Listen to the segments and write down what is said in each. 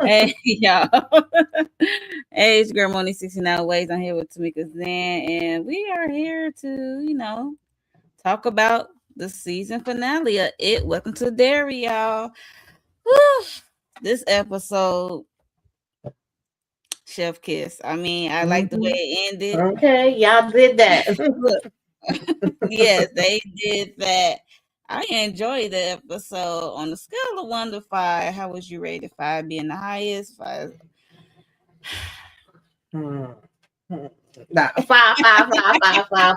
Hey, y'all. Hey, it's Girl Money 69 Ways. I'm here with Tamika Zan, and we are here to, talk about the season finale of It. Welcome to Derry, y'all. Whew. This episode, Chef Kiss. I mean, I like the way Mhm. it ended. Okay, y'all did that. Look, yes, they did that. I enjoyed the episode on the scale of 1 to 5. How was you rated? 5 being the highest, five. Hmm. Hmm. Nah, five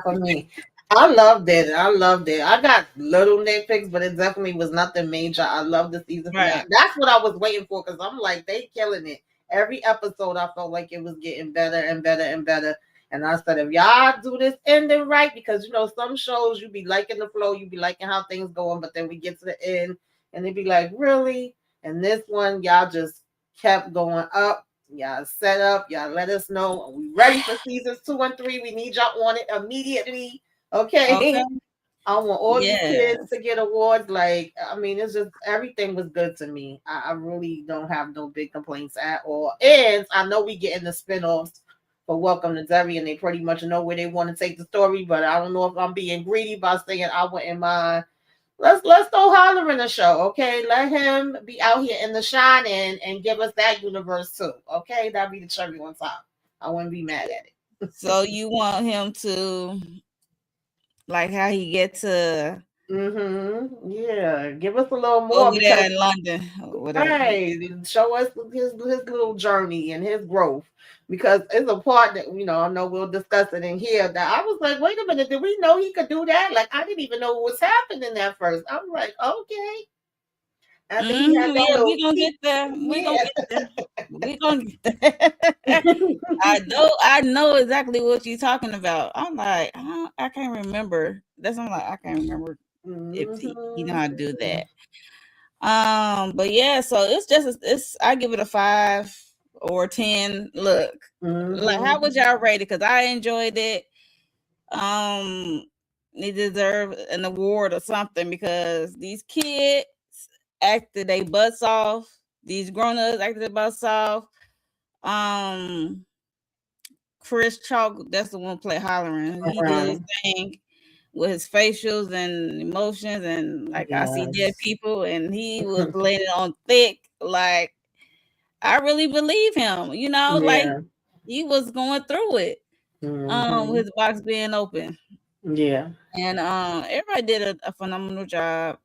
for me. I loved it. I loved it. I got little nitpicks, but it definitely was nothing major. I love the season finale. Right. That's what I was waiting for because I'm like, they killing it. Every episode, I felt like it was getting better and better and better. And I said, if y'all do this ending right, because some shows you be liking the flow, you be liking how things going, but then we get to the end and they be like, really? And this one, y'all just kept going up. Y'all set up. Y'all let us know. We ready for seasons 2 and 3. We need y'all on it immediately. Okay. Okay. I want all these kids Yes. to get awards. Like, I mean, it's just everything was good to me. I really don't have no big complaints at all. And I know we getting the spinoffs for Welcome to Derry, and they pretty much know where they want to take the story. But I don't know if I'm being greedy by saying I wouldn't mind. Let's throw Holler in the show, okay? Let him be out here in the shine and give us that universe too, okay? That'd be the cherry on top. I wouldn't be mad at it. So you want him to like how he get to Yeah, give us a little more over there because in London or whatever. right, show us his little journey and his growth. Because it's a part that I know we'll discuss it in here. That I was like, wait a minute, did we know he could do that? Like I didn't even know what was happening at first. I'm like, okay. After he had that Yeah, little we gonna teeth, get there. We gonna yeah. get there. We gonna get there. I know exactly what you're talking about. I'm like, I can't remember. I'm like, I can't remember if he know how to do Mhm. that. But yeah, so it's I give it a 5 or 10. Look, like how Mhm. would y'all rate it? Because I enjoyed it. Um, they deserve an award or something because these kids acted they butts off. These grown ups acted their butts off. Um, Chris Chalk, that's the one play hollering. He did his Right. thing with his facials and emotions, and like I see dead Yes. people, and he was laying it on thick. Like I really believe him. Like Yeah. he was going through it. Mhm. His box being open. Yeah. And everybody did a phenomenal job.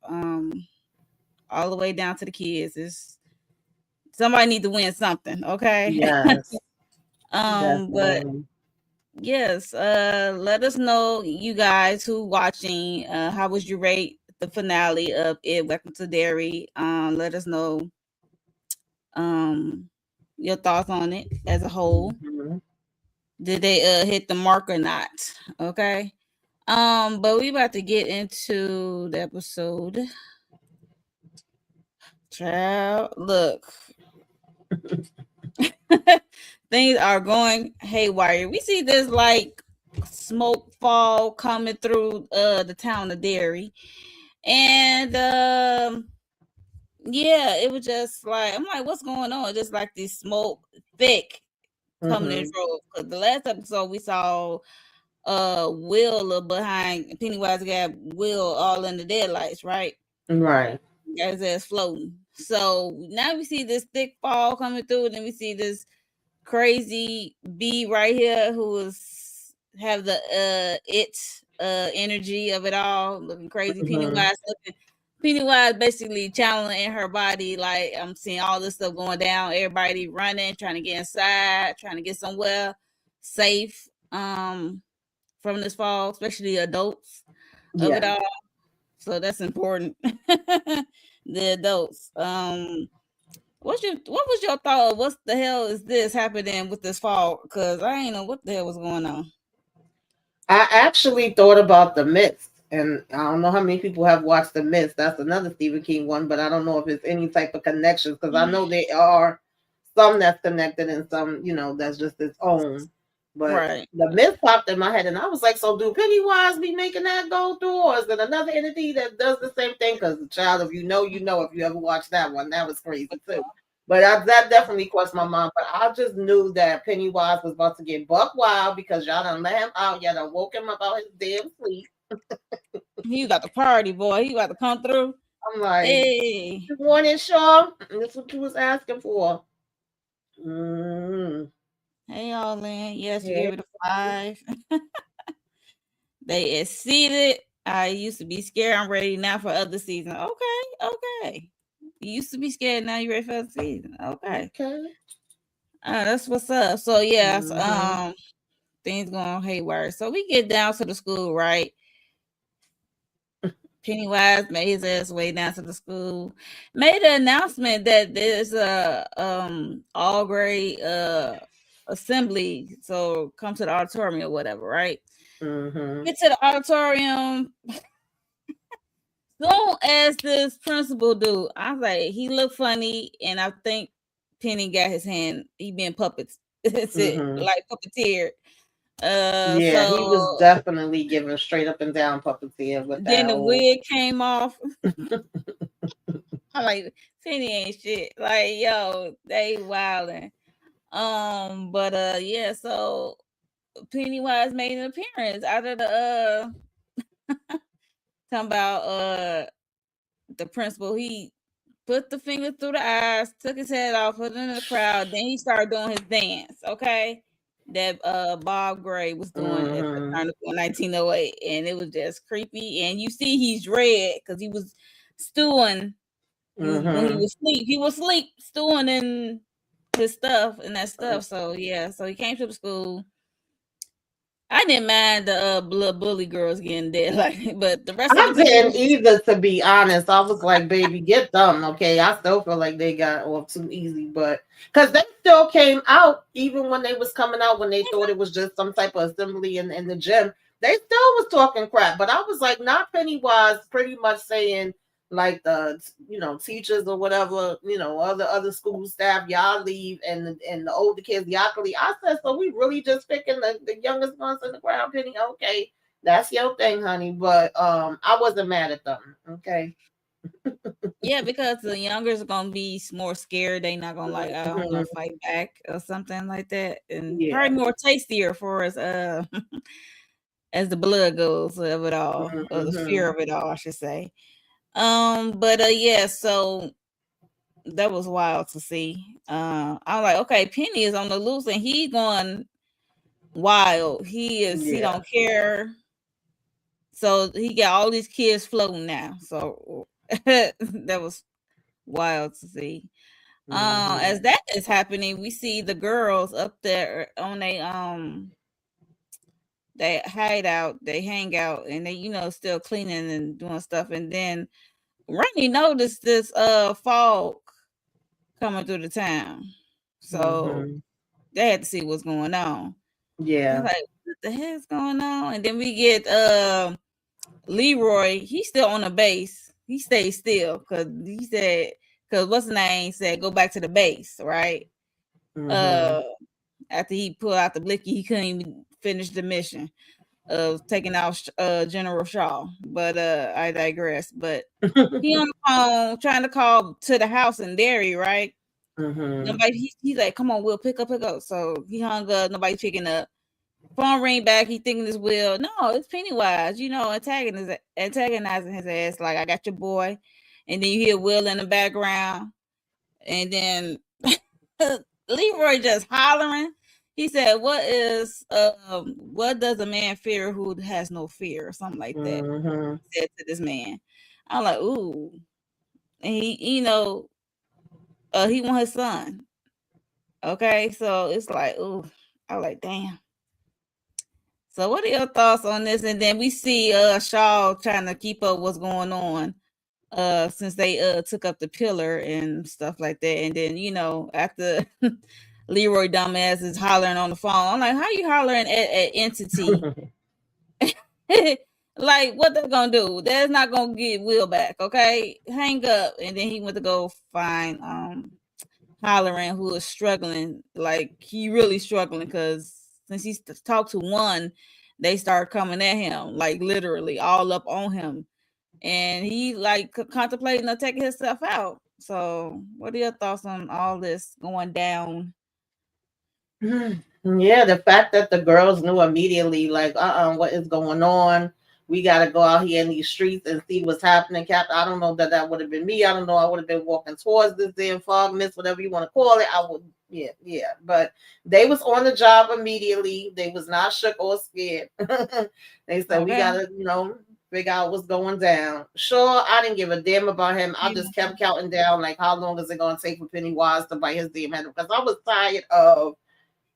All the way down to the kids. It's somebody need to win something, okay? Yes. But Definitely. yes, let us know, you guys who watching. How would you rate the finale of It? Welcome to Derry. Let us know um your thoughts on it as a whole. Mhm. Did they hit the mark or not? Okay. But we about to get into the episode. Child, look, things are going haywire. We see this like smoke fall coming through the town of Derry. And yeah, it was just like I'm like, what's going on? Just like this smoke thick coming in Mhm. through. Cause the last episode we saw Will behind Pennywise got Will all in the deadlights, right? Right. Got his ass floating. So now we see this thick fall coming through, and then we see this crazy B right here who is have the energy of it all, looking crazy. Mhm. Pennywise basically channeling her body. Like I'm seeing all this stuff going down. Everybody running, trying to get inside, trying to get somewhere safe. From this fall, especially adults of it Yeah. all. So that's important. The adults. What was your thought? What the hell is this happening with this fall? Because I ain't know what the hell was going on. I actually thought about The Mist, and I don't know how many people have watched The Mist. That's another Stephen King one, but I don't know if it's any type of connections because I know there are some that's connected and some, that's just its own. But Right. the myth popped in my head, and I was like, so do Pennywise be making that go through, or is it another entity that does the same thing? Because the child, if you know, you know, if you ever watched that one, that was crazy too. But that definitely crossed my mind. But I just knew that Pennywise was about to get buck wild because y'all done let him out. Y'all done woke him up out his damn sleep. He got the party, boy. He about to come through. I'm like, Hey. good morning, Sean. That's what you was asking for. Mm. Hey, all in. Yes, you Yeah. gave it a 5. They exceeded. I used to be scared. I'm ready now for other season. Okay, okay. You used to be scared. Now you ready for other season. Okay. Okay. That's what's up. So yes, Mm-hmm. things going haywire. So we get down to the school, right? Pennywise made his ass way down to the school. Made an announcement that there's a all grade assembly. So come to the auditorium or whatever, right? Mm-hmm. Get to the auditorium. Soon as this principal dude, I was like, he looked funny, and I think Penny got his hand. He being puppets. That's it, Mm-hmm. like puppeteered. Yeah, he was So definitely giving straight up and down puppeteer with then that the old. wig came off. I'm like, Penny ain't shit. Like, yo, they wilding. But yeah, so Pennywise made an appearance out of the talking about the principal. He put the finger through the eyes, took his head off, put it in the crowd. Then he started doing his dance. Okay, that Bob Gray was doing at the Mm-hmm. carnival in 1908, and it was just creepy. And you see, he's red because he was stewing. When he Mm-hmm. was asleep, he was asleep stewing in his stuff and that stuff. So yeah, so he came to the school. I didn't mind the blood bully girls getting dead, like, but the rest of the I people didn't was either, to be honest. I was like, baby, get them, okay? I still feel like they got off too easy, but because they still came out, even when they was coming out, when they thought it was just some type of assembly in the gym, they still was talking crap. But I was like, not Pennywise, pretty much saying like the teachers or whatever, other school staff, y'all leave, and the older kids, y'all can leave. I said, so we really just picking the youngest ones in the crowd, Penny? Okay, that's your thing, honey. But I wasn't mad at them. Okay. yeah, because the youngers are gonna be more scared. They not gonna like, oh, I'm gonna Mhm. fight back or something like that, and Yeah. probably more tastier for us as the blood goes of it all, or the fear Hmm. of it all, I should say. But yeah, so that was wild to see. I'm like, okay, Penny is on the loose and he going wild. He Yeah. don't care. So he got all these kids floating now. So that was wild to see. Hmm. As that is happening, we see the girls up there on they hide out, they hang out, and they still cleaning and doing stuff. And then Rainy noticed this fog coming through the town, so Hmm. they had to see what's going on. They're Yeah. like, what the heck's going on? And then we get Leroy. He's still on the base. He stayed still because he said, because what's the name said, go back to the base, right? Hmm. Uh, after he pulled out the blicky, he couldn't even finish the mission of taking out General Shaw. But I digress. But he on the phone trying to call to the house in Derry, right? Hmm. Nobody. He's like, come on, Will, pick up, pick up. So he hung up. Nobody picking up. Phone ring back. He thinking it's Will. No, it's Pennywise. Antagonizing his ass. Like, I got your boy. And then you hear Will in the background. And then Leroy just hollering. He said, what does a man fear who has no fear?" Or something like that. Hmm. He said to this man. I'm like, ooh. And he want his son. Okay, so it's like, ooh. I was like, damn. So what are your thoughts on this? And then we see Shaw trying to keep up what's going on since they took up the pillar and stuff like that. And then, after Leroy dumbass is hollering on the phone, I'm like, how you hollering at entity? Like, what they're gonna do? That's not gonna get Will back, okay? Hang up. And then he went to go find hollering who is struggling, like he really struggling because since he talked to one, they start coming at him, like literally all up on him, and he like contemplating on taking himself out. So, what are your thoughts on all this going down? Yeah, the fact that the girls knew immediately, like, what is going on? We got to go out here in these streets and see what's happening, Cap. I don't know that would have been me. I don't know. I would have been walking towards this damn fog mist, whatever you want to call it. I would, yeah, yeah. But they was on the job immediately. They was not shook or scared. They said, we got Okay. to, figure out what's going down. Sure, I didn't give a damn about him. I just kept counting down, like, how long is it going to take for Pennywise to bite his damn head? Because I was tired of,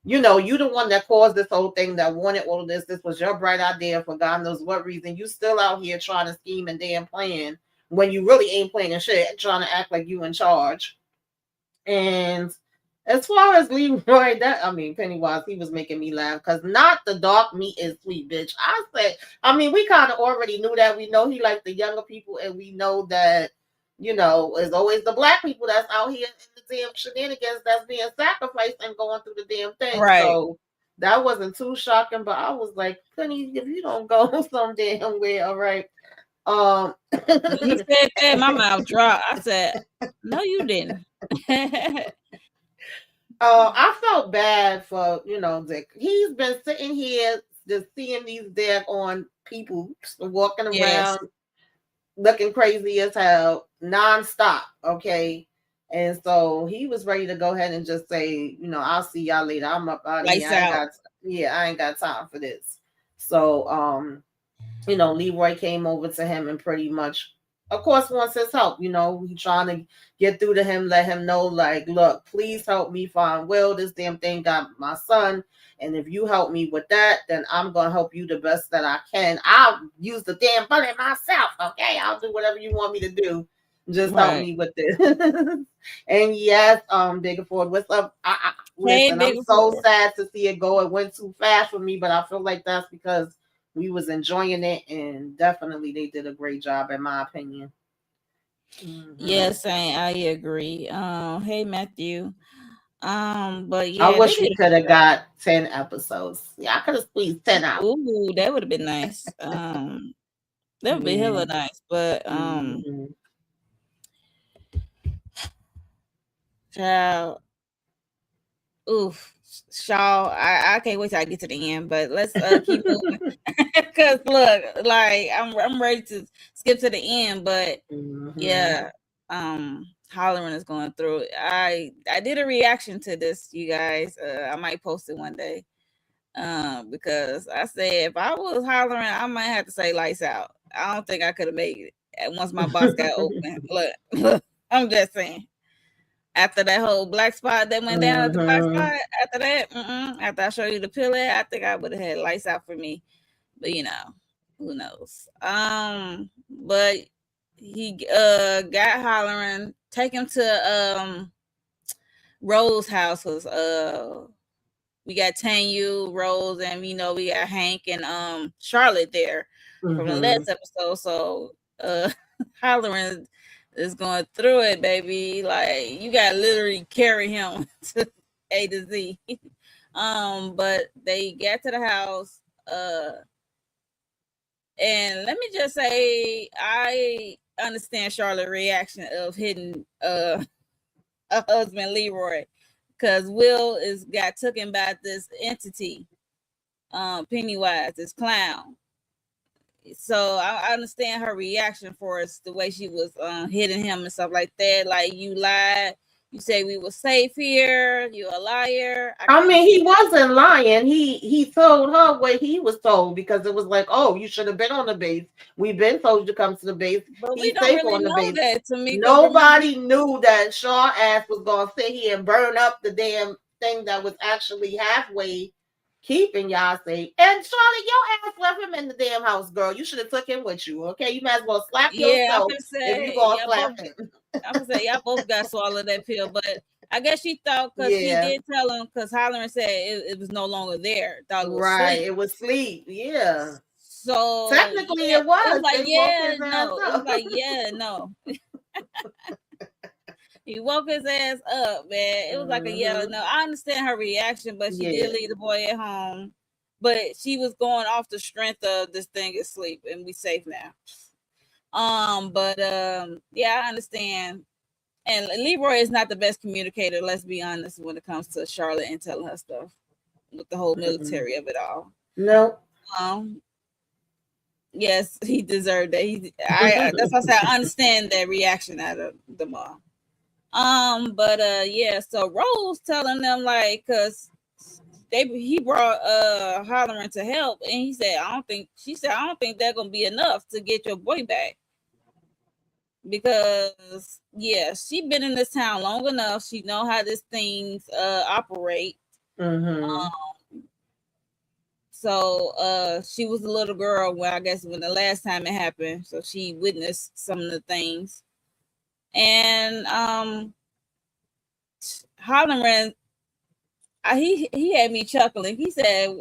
you the one that caused this whole thing, that wanted all of this. This was your bright idea for God knows what reason. You still out here trying to scheme and damn plan when you really ain't planning shit, trying to act like you in charge. And as far as Leroy, Pennywise, he was making me laugh because not the dark meat is sweet, bitch. We kind of already knew that. We know he liked the younger people, and we know that, it's always the black people that's out here in the damn shenanigans that's being sacrificed and going through the damn thing. Right. So that wasn't too shocking, but I was like, Penny, if you don't go some damn way, all right. When he said that, my mouth dropped. I said, "No, you didn't." I felt bad for, Dick. He's been sitting here just seeing these on people walking Yes. around looking crazy as hell nonstop. Okay. And so he was ready to go ahead and just say, I'll see y'all later. I'm up out of here. Lights out. I ain't got time for this. So Leroy came over to him and pretty much, of course, wants his help. He trying to get through to him, let him know, like, look, please help me find Will. This damn thing got my son. And if you help me with that, then I'm going to help you the best that I can. I'll use the damn bullet myself. Okay. I'll do whatever you want me to do. Just help me with this. And yes, Diggerford, what's up? Listen, I'm so sad to see it go. It went too fast for me, but I feel like that's because we was enjoying it, and definitely they did a great job, in my opinion. Yes, I agree. Hey Matthew. But yeah, I wish we could have got 10 episodes. Yeah, I could have squeezed 10 out. Ooh, that would have been nice. That would be hella nice. But child, oof. Shaw, I can't wait till I get to the end, but let's keep moving. Cause look, like I'm ready to skip to the end, but yeah, Hollering is going through it. I did a reaction to this, you guys. I might post it one day. Because I said if I was Hollering, I might have to say lights out. I don't think I could have made it once my box got open. Look, I'm just saying. After that whole black spot that went down at the black spot, after that, after I show you the pillar, I think I would have had lights out for me. But who knows? But he got Hollering, take him to Rose house. Was we got Tanya, Rose, and we got Hank and Charlotte there from the last episode. So Hollering is going through it, baby. Like you got to literally carry him to A to Z. But they get to the house. And let me just say, I understand Charlotte's reaction of hitting a husband Leroy, because Will got taken by this entity, Pennywise, this clown. So I understand her reaction for us, the way she was hitting him and stuff like that. Like, you lied. You say we were safe here. You're a liar. He wasn't lying. He told her what he was told, because it was like, oh, you should have been on the base. We've been told you to come to the base. But we don't really know that, to me. Nobody knew that Shaw ass was going to sit here and burn up the damn thing that was actually halfway keeping y'all safe. And Charlotte, your ass left him in the damn house, girl. You should have took him with you, okay? You might as well slap yourself if you gonna slap him. I'm gonna say y'all both got swallowed that pill, but I guess she thought, because he did tell him, because Hollering said it was no longer there. Thought it was sleep. It was sleep. Yeah. So technically, it was. It was like, yeah, no. It was like, yeah, no. He woke his ass up, man. It was like a yelling. No, I understand her reaction, but she did leave the boy at home. But she was going off the strength of this thing is asleep and we safe now. Yeah, I understand. And Leroy is not the best communicator, let's be honest, when it comes to Charlotte and telling her stuff with the whole military of it all. No. Yes, he deserved that. That's why I said I understand that reaction out of the mom. Yeah, so Rose telling them like, cause he brought Hollering to help, and he said, she said, I don't think that's gonna be enough to get your boy back. Because yeah, she been in this town long enough. She know how these things operate. So she was a little girl when I guess when the last time it happened. So she witnessed some of the things. And Hollering, he had me chuckling. He said,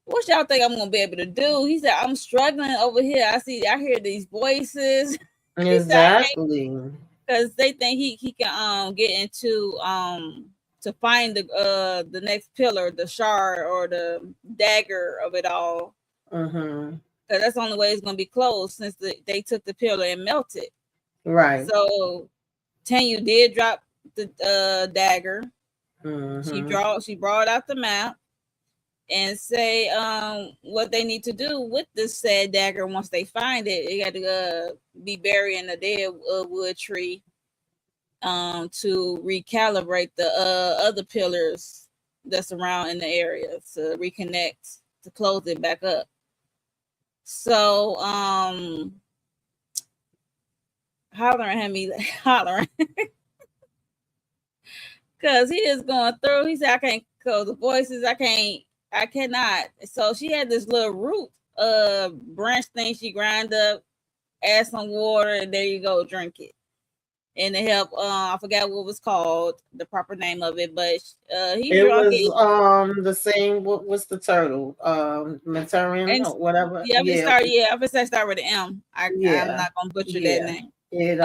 what y'all think I'm gonna be able to do? He said, I'm struggling over here. I hear these voices. Exactly. Because they think he can get into to find the next pillar, the shard or the dagger of it all. Because that's the only way it's gonna be closed since they took the pillar and melted. Right. So Tanya did drop the dagger. She brought out the map and say what they need to do with this said dagger once they find it. It got to be buried in a dead wood tree to recalibrate the other pillars that's around in the area to reconnect to close it back up. So Hollering had me hollering because he is going through. He said, I can't close the voices. I cannot. So she had this little root branch thing she grind up, add some water, and there you go, drink it. And it helped. I forgot what was called, the proper name of it, but he drunk it. The same. What was the turtle? Matarian or whatever. Yeah, if it start with an M. I'm not gonna butcher that name. It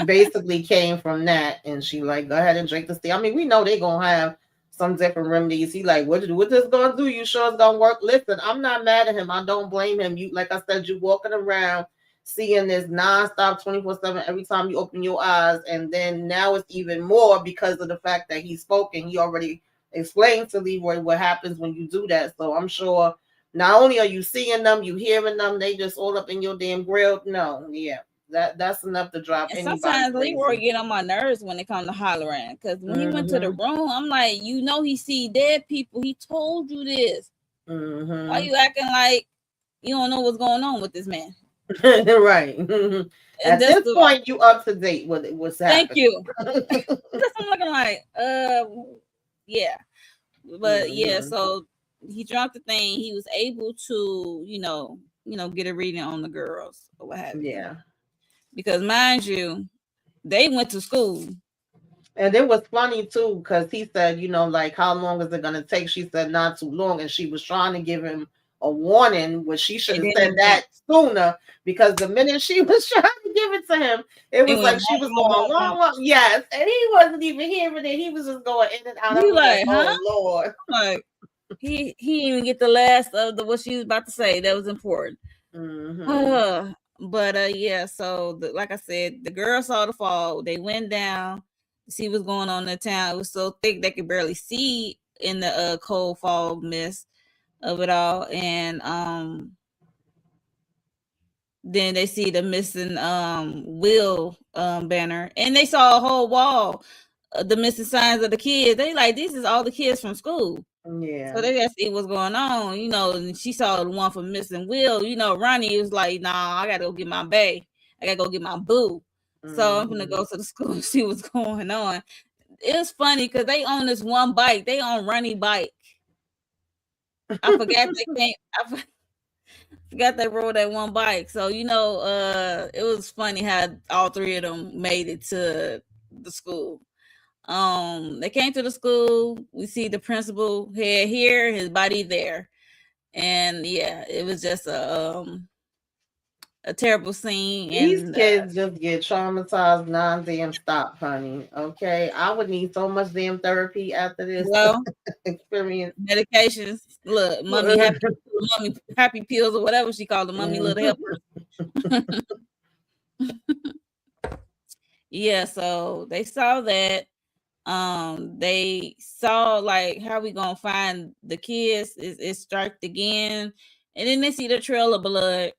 basically came from that, and she like, go ahead and drink this tea. I mean, we know they're gonna have some different remedies. He like, what this gonna do? You sure it's gonna work? Listen, I'm not mad at him. I don't blame him. You, like I said, you walking around seeing this nonstop 24/7 every time you open your eyes, and then now it's even more because of the fact that he's spoken. He already explained to Leroy what happens when you do that. So I'm sure not only are you seeing them, you hearing them, they just all up in your damn grill. No, yeah. That's enough to drop anybody. Sometimes Leroy get on my nerves when it comes to Hollering, because when he went to the room, I'm like, he see dead people. He told you this. Why you acting like you don't know what's going on with this man? Right. At this point, you up to date with what's happening. Thank you. That's I'm looking like, yeah, but yeah. So he dropped the thing. He was able to, get a reading on the girls or what have you. Yeah. Because mind you, they went to school. And it was funny too, because he said, like, how long is it going to take? She said, not too long. And she was trying to give him a warning, which she should have said that sooner, because the minute she was trying to give it to him, it was like she was going long. Yes. And he wasn't even hearing it. He was just going in and out. He like, huh? Oh, Lord. Like, he didn't even get the last of what she was about to say. That was important. Yeah, so like I said, the girls saw the fall. They went down to see what's going on in the town. It was so thick they could barely see in the cold fog mist of it all. And then they see the missing Will banner, and they saw a whole wall of the missing signs of the kids. They like, this is all the kids from school. Yeah. So they got to see what's going on, and she saw the one for missing Will. Ronnie was like, nah, I got to go get my bae. I got to go get my boo. So I'm going to go to the school and see what's going on. It's funny because they own this one bike. They own Ronnie bike. I forgot I forgot they rode that one bike. So, it was funny how all three of them made it to the school. They came to the school. We see the principal head here, his body there, and yeah, it was just a a terrible scene. These And kids just get traumatized non-damn stop, honey. Okay, I would need so much damn therapy after this well, experience. medications. Look, mommy happy pills or whatever she called them, mommy little helpers. Yeah, so they saw that. They saw like how we gonna find the kids. It struck again, and then they see the trail of blood.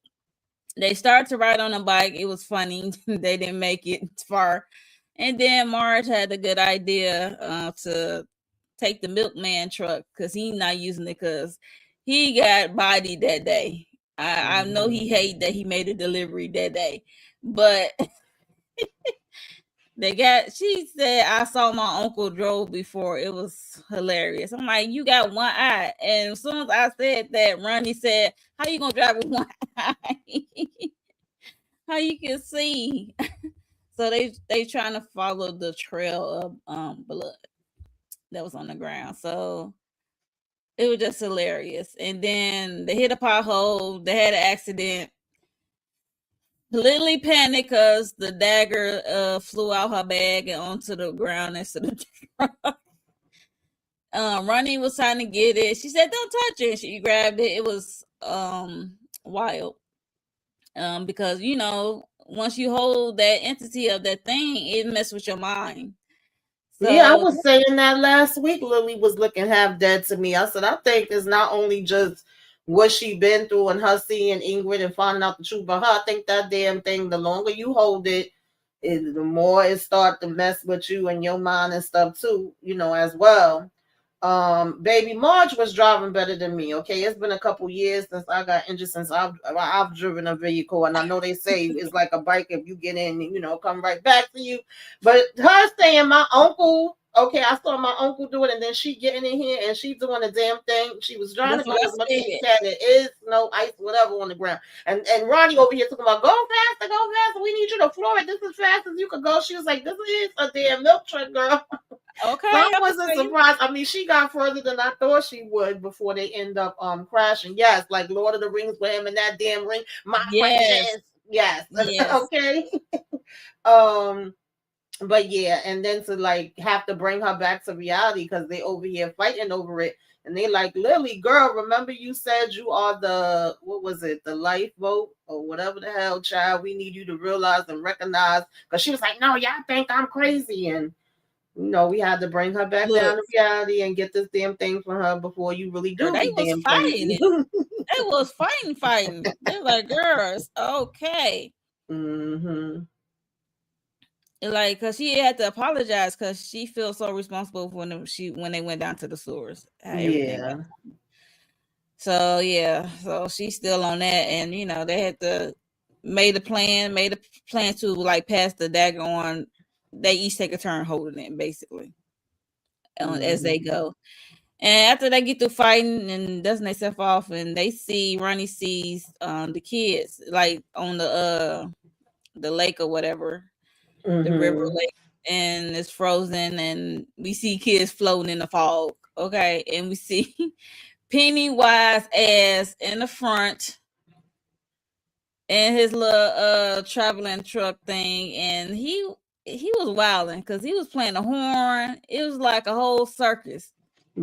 They start to ride on a bike. It was funny. They didn't make it far. And then Marge had a good idea to take the milkman truck because he's not using it because he got bodied that day. I know he hate that he made a delivery that day, but she said I saw my uncle drove before. It was hilarious. I'm like, you got one eye. And as soon as I said that, Ronnie said, how you gonna drive with one eye? How you can see? So they trying to follow the trail of blood that was on the ground. So it was just hilarious. And then they hit a pothole. They had an accident. Lily panicked because the dagger flew out her bag and onto the ground next to the truck. Ronnie was trying to get it. She said, "Don't touch it." She grabbed it. It was wild. Because once you hold that entity of that thing, it messes with your mind. Yeah, I So was saying that last week. Lily was looking half dead to me. I said, I think it's not only just what she been through and her seeing Ingrid and finding out the truth about her. I think that damn thing, the longer you hold it, the more it start to mess with you and your mind and stuff too, as well. Baby Marge was driving better than me. Okay, it's been a couple years since I got injured, since I've driven a vehicle, and I know they say it's like a bike, if you get in, come right back to you. But her saying my uncle, okay, I saw my uncle do it, and then she getting in here and she doing the damn thing. She was trying to that's go what I as much as she said. can. There is no ice, whatever, on the ground. And Ronnie over here talking about go faster, go faster. We need you to floor it. This is fast as you could go. She was like, this is a damn milk truck, girl. Okay, So I I'm wasn't saying surprised. I mean, she got further than I thought she would before they end up crashing. Yes, like Lord of the Rings with him in that damn ring. My yes, friends. Yes. yes. Okay. Um, but yeah, and then to like have to bring her back to reality because they over here fighting over it. And they like, Lily, girl, remember you said you are what was it, the lifeboat or whatever the hell, child. We need you to realize and recognize. Because she was like, no, y'all think I'm crazy. And we had to bring her back down Look, to reality and get this damn thing from her before you really do they be was damn fighting crazy. it. They was fighting. They're like, girls, okay. Mm-hmm. Like, cause she had to apologize because she feels so responsible for when they went down to the sewers, how everything went. Yeah. So yeah, so she's still on that, and they had to made a plan to like pass the dagger on. They each take a turn holding it, basically, as they Mm-hmm. go. And after they get through fighting and dusting themselves off, and Ronnie sees the kids like on the lake or whatever, the river Mm-hmm. lake, and it's frozen, and we see kids floating in the fog. Okay, and we see Pennywise ass in the front in his little traveling truck thing, and he was wilding because he was playing the horn. It was like a whole circus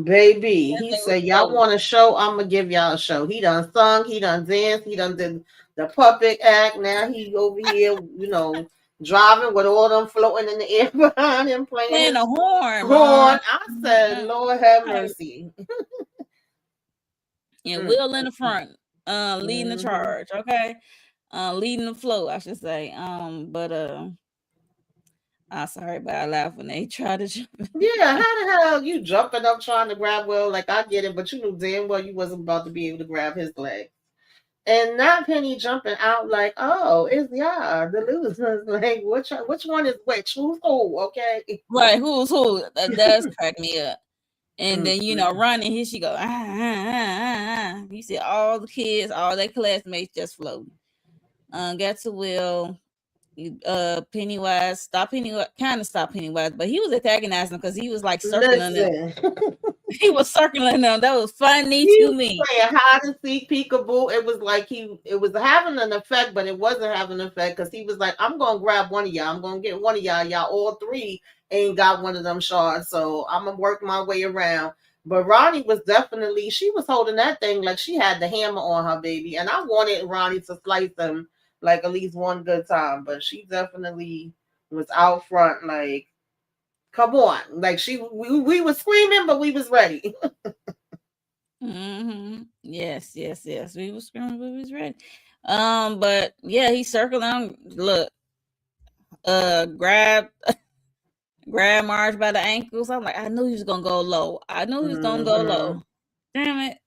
Baby, as he they was said, y'all floating. want a show? I'm going to give y'all a show. He done sung, he done danced, he done did the puppet act. Now he over here, driving with all them floating in the air behind him playing Playing his a horn, man. horn. I said, Lord have mercy. And Will in the front, leading the Mm-hmm. charge, okay? Leading the flow, I should say. But I'm sorry, but I laughed when they tried to jump in. Yeah, how the hell you jumping up trying to grab Will? Like I get it, but you knew damn well you wasn't about to be able to grab his leg. And not Penny jumping out like, oh, it's y'all, the losers. Like which one is which? Who's who? Okay. Right, who's who? That does crack me up. And then Mm-mm. running, here she go. You see all the kids, all their classmates just floating. Got to Will. Pennywise, stop Pennywise, kind of stop Pennywise, but he was antagonizing because he was like circling them. Listen. He was circling them. That was funny He to was me. playing hide and seek, peekaboo. It was like it was having an effect, but it wasn't having an effect because he was like, "I'm gonna grab one of y'all. I'm gonna get one of y'all. Y'all all three ain't got one of them shards, so I'm gonna work my way around." But Ronnie was definitely she was holding that thing like she had the hammer on her baby, and I wanted Ronnie to slice him like at least one good time, but she definitely was out front like. Come on, like we was screaming, but we was ready. Yes, yes, yes. We was screaming, we was ready. But yeah, he circled them. Look, grab Marge by the ankles. I'm like, I knew he was gonna go low. I knew he was gonna go Hmm. low. Damn it.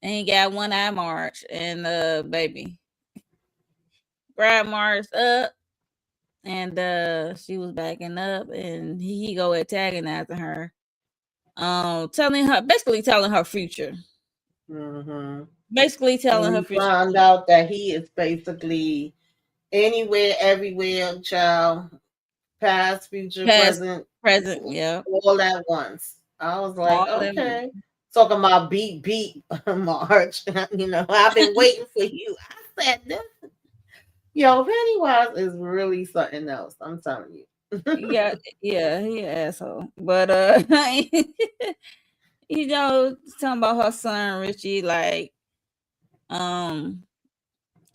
And he got one eye March and baby. Grab Marge up and she was backing up and he go attacking after her. Basically telling her future. Hmm. Basically And telling her we future. found out that he is basically anywhere, everywhere, child, past, future, Past, present, present, yeah. all at once. I was like, All of them. okay. Talking about beat, March. I've been waiting for you. I said this. Yo, Pennywise is really something else. I'm telling you. Yeah, yeah, he an asshole. But talking about her son Richie, like, um,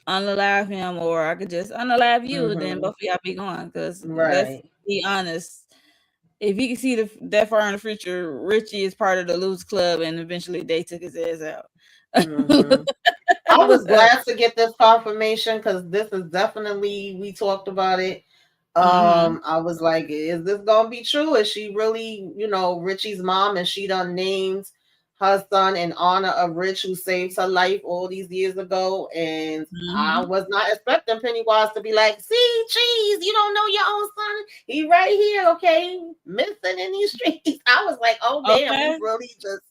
unalive him, or I could just unalive you, and then Hmm. both of y'all be gone. Because let's Right. be honest, if you can see that far in the future, Richie is part of the Lose Club, and eventually they took his ass out. Hmm. I was But glad to get this confirmation because this is definitely we talked about it. mhm, I was like, is this gonna be true? Is she really, Richie's mom and she done named her son in honor of Rich who saved her life all these years ago? And I mhm, was not expecting Pennywise to be like, see, cheese, you don't know your own son. He right here, okay, missing in these streets. I was like, oh damn, he okay, really just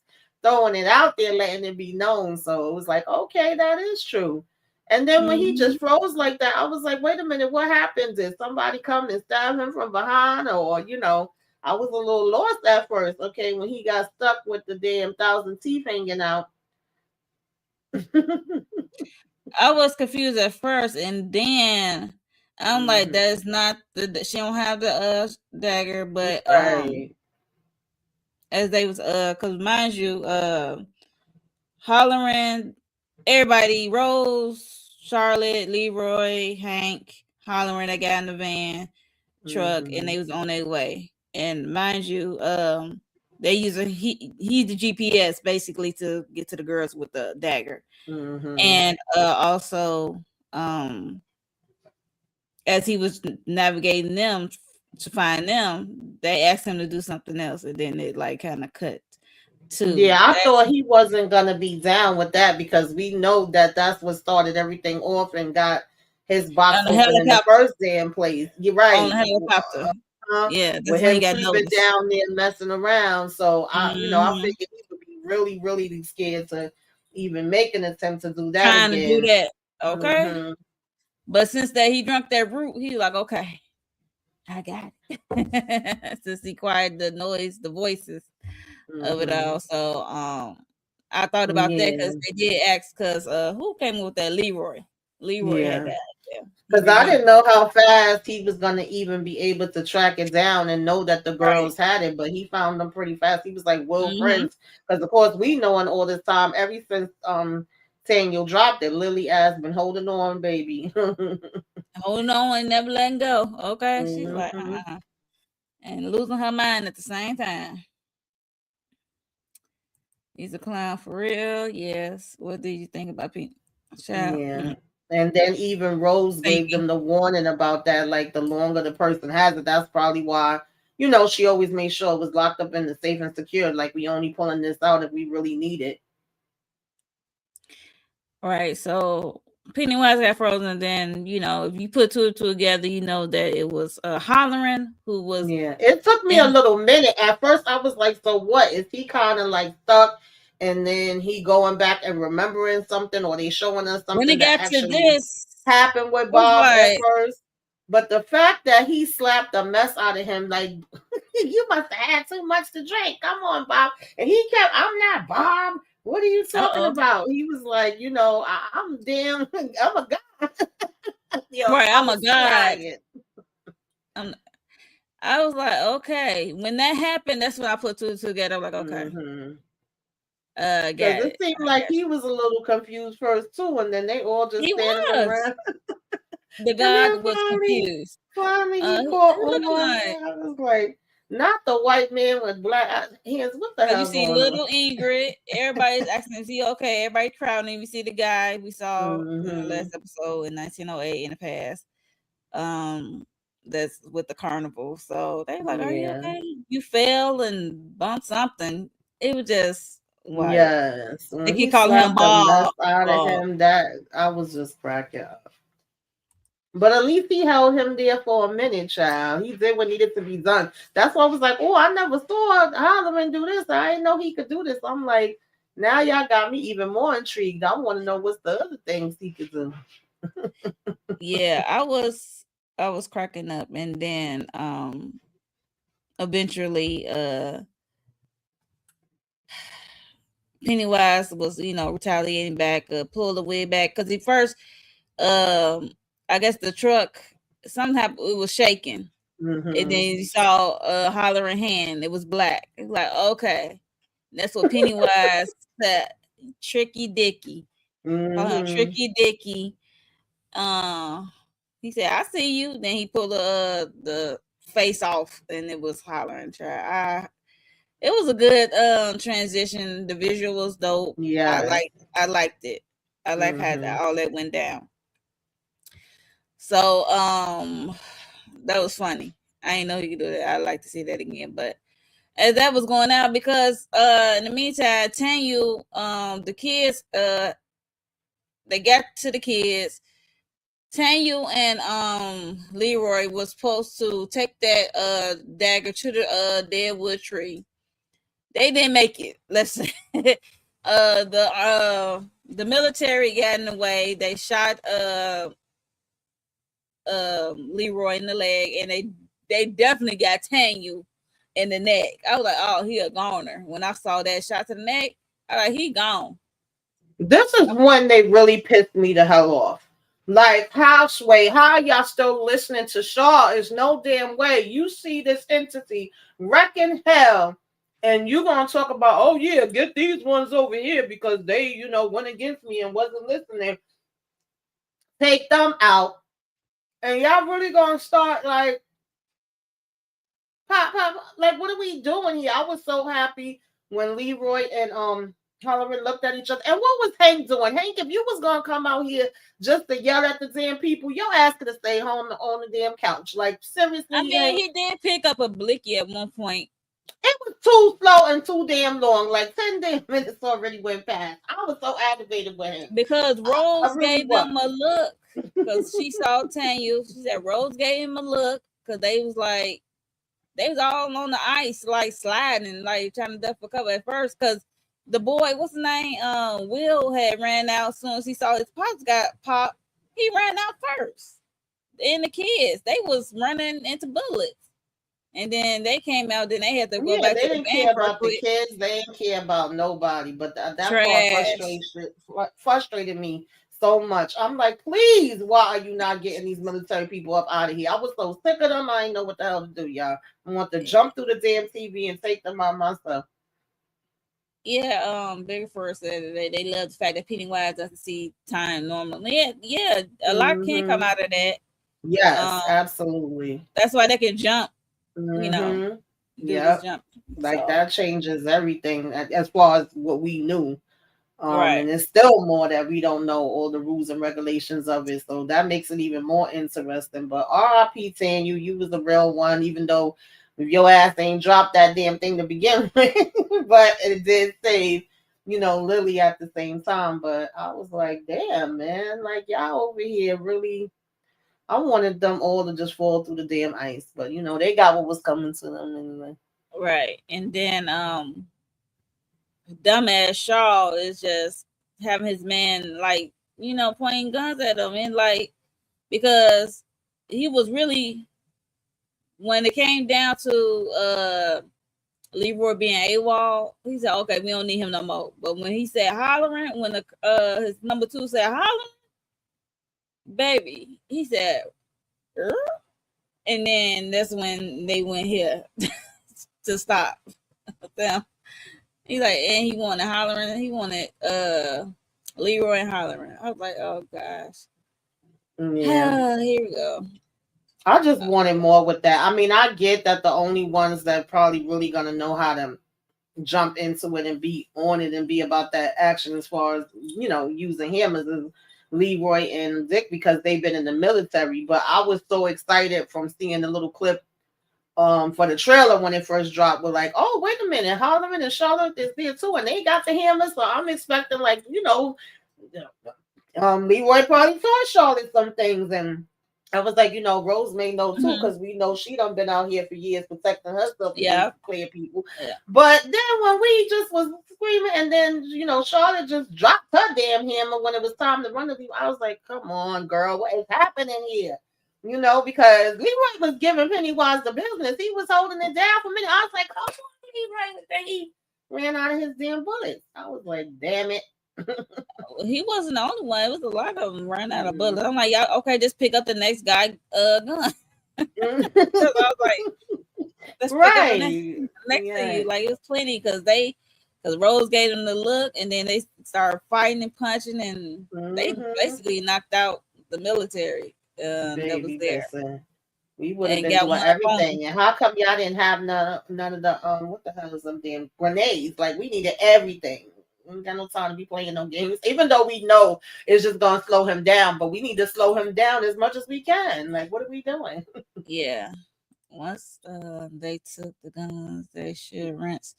throwing it out there, letting it be known. So it was like, okay, that is true. And then when he mhm. just froze like that, I was like, wait a minute, what happened? Did somebody come and stab him from behind? Or, I was a little lost at first. Okay, when he got stuck with the damn thousand teeth hanging out. I was confused at first, and then I'm like, Hmm. "That's not she don't have the dagger." But Right. as they was because mind you, hollering, everybody, Rose, Charlotte, Leroy, Hank, hollering. They got in the van truck, and Hmm. they was on their way. And mind you, they using he's the GPS basically to get to the girls with the dagger, Hmm. and also um as he was navigating them to find them, they asked him to do something else, and then it like kind of cut to Yeah, I that thought he wasn't gonna be down with that because we know that that's what started everything off and got his box on the open in the helicopter. first damn place. You're On the right. helicopter, yeah, With that's when he him got creeping noticed. down there messing around. So I Hmm. figured he would be really, really scared to even make an attempt to do that Trying to do again. that, okay. Hmm. But since that he drunk that root, he like, okay, I got it. Since he quieted the noise, the voices of it Hmm. all. So I thought about that because Yeah. they did ask because who came up with that? Leroy. Leroy had Yeah. that idea. He Because I remembered. didn't know how fast he was going to even be able to track it down and know that the Right. girls had it, but he found them pretty fast. He was like Will Mm-hmm. Prince. Because, of course, we knowing all this time, ever since Daniel dropped it, Lily has been holding on, baby. Holding on and never letting go. Okay. She's like, Hmm. and losing her mind at the same time. He's a clown for real. Yes. What did you think about Pete? Child. Yeah. And then even Rose gave Thinking. them the warning about that. Like the longer the person has it, that's probably why, she always made sure it was locked up in the safe and secured. Like we only pulling this out if we really need it. Right. So Pennywise got frozen. Then, if you put two and two together, you know that it was Hollering who was Yeah. It took me a in little minute. At first I was like, so what? Is he kind of like stuck and then he going back and remembering something or they showing us when it something that got to actually this, happened with I was Bob at like, first? But the fact that he slapped the mess out of him, like You must have had too much to drink. Come on, Bob. And he kept, I'm not Bob. What are you talking about? He was like, I'm damn, I'm a god. Yo, right. I I'm a was god. crying. I was like, okay. When that happened, that's when I put two together. I'm like, okay. Because it seemed like he was a little confused first too, and then they all just he standing was. around. The And then God was confused. finally he Who caught looking on. like? I was like, not the white man with black hands. What the So you hell see going on? little Ingrid. Everybody's asking, is he okay? Everybody crowding. We see the guy we saw in the last episode in 1908 in the past. That's with the carnival. So they like, are you okay? You fell and bumped something. It was just wild. Yes. They When keep he calling him slapped the mess Bob. out of him, that I was just cracking up. But at least he held him there for a minute, child. He did what needed to be done. That's why I was like, oh, I never saw Holloman do this. I didn't know he could do this. I'm like, now y'all got me even more intrigued. I want to know what's the other things he could do. Yeah, I was cracking up, and then eventually Pennywise was, retaliating back, pulled the wig back because he first, I guess the truck somehow it was shaking, and then you saw a hollering hand. It was black. It was like, okay, that's what Pennywise said. Tricky Dicky, Tricky Dicky. He said, "I see you." Then he pulled the face off, and it was hollering. It was a good transition. The visual was dope. Yeah. I liked it. I like how all that went down. So that was funny. I didn't know he could do that. I'd like to see that again. But as that was going out, because in the meantime, Tanyu, the kids, they got to the kids. Tanyu and Leroy was supposed to take that dagger to the deadwood tree. They didn't make it. Let's say the military got in the way. They shot Leroy in the leg, and they definitely got Tanyu in the neck. I was like, oh, he a goner. When I saw that shot to the neck, I was like, he gone. This is when they really pissed me the hell off. Like, Houseway, how y'all still listening to Shaw? Is no damn way. You see this entity wrecking hell, and you gonna talk about, oh yeah, get these ones over here because they, went against me and wasn't listening. Take them out, and y'all really gonna start like, pop, like, what are we doing here? I was so happy when Leroy and Holloran looked at each other. And what was Hank doing? Hank, if you was gonna come out here just to yell at the damn people, your ass could have stayed home on the damn couch. Like, seriously, I mean, he did pick up a blicky at one point. It was too slow and too damn long. Like 10 damn minutes already went past. I was so aggravated with him. Because Rose really gave them a look. Because she saw Tanyu. She said Rose gave him a look. Because they was all on the ice, like sliding, like trying to duck for cover at first. Because the boy, what's his name? Will had ran out as soon as he saw his pops got popped. He ran out first. And the kids, they was running into bullets. And then they came out. Then they had to go back they to didn't the care about the kids. They didn't care about nobody. But that part frustrated me so much. I'm like, please, why are you not getting these military people up out of here? I was so sick of them. I didn't know what the hell to do, y'all. I want to jump through the damn TV and take them out myself. Yeah, Bigger First said they love the fact that Pennywise doesn't see time normally. Yeah, a lot can come out of that. Yes, absolutely. That's why they can jump. Do this jump. Like that changes everything as far as what we knew. Right. And it's still more that we don't know all the rules and regulations of it. So that makes it even more interesting. But R.I.P. Tanyu, you was a real one, even though your ass ain't dropped that damn thing to begin with. But it did save, Lily at the same time. But I was like, damn, man, like y'all over here really. I wanted them all to just fall through the damn ice. But they got what was coming to them anyway. Right. And then dumbass Shaw is just having his man like, pointing guns at him, and like, because he was really when it came down to Leroy being AWOL, he said, "Okay, we don't need him no more." But when he said hollering, when the his number two said hollering, baby, he said, "Er?" And then that's when they went here to stop them. He's like, and he wanted hollering. He wanted Leroy and hollering. I was like, oh gosh. Yeah. Here we go. I just wanted more with that. I mean, I get that the only ones that probably really gonna know how to jump into it and be on it and be about that action as far as using hammers is Leroy and Dick because they've been in the military. But I was so excited from seeing the little clip for the trailer when it first dropped. We're like, oh wait a minute, Holloman and Charlotte is there too, and they got the hammers. So I'm expecting Leroy probably taught Charlotte some things and. I was like, Rose may know too, because we know she done been out here for years protecting herself against clear people. Yeah. But then when we just was screaming, and then Charlotte just dropped her damn hammer when it was time to run to people. I was like, come on, girl, what is happening here? Because Leroy was giving Pennywise the business. He was holding it down for a minute. I was like, come on, Leroy. Then he ran out of his damn bullets. I was like, damn it. He wasn't the only one. It was a lot of them running out of bullets. I'm like, y'all, okay, just pick up the next guy gun. I was like, let's pick up the next to you. Like, it was plenty because Rose gave them the look, and then they started fighting and punching, and they basically knocked out the military that was there. We would have been doing everything. And how come y'all didn't have none of the what the hell is them damn grenades? Like, we needed everything. We ain't got no time to be playing no games, even though we know it's just gonna slow him down. But we need to slow him down as much as we can. Like, what are we doing? Yeah. Once they took the guns, they should rinse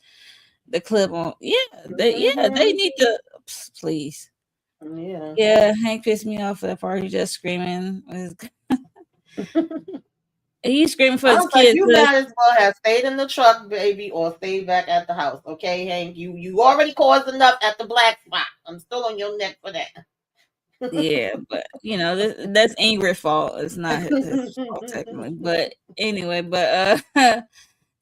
the clip on. Yeah, they need to please. Yeah, Hank pissed me off for that part. He just screaming. He's screaming for his kids. You might as well have stayed in the truck, baby, or stayed back at the house. Okay, Hank, you already caused enough at the black spot. I'm still on your neck for that. Yeah, but that's Ingrid's fault. It's not his fault technically. But anyway,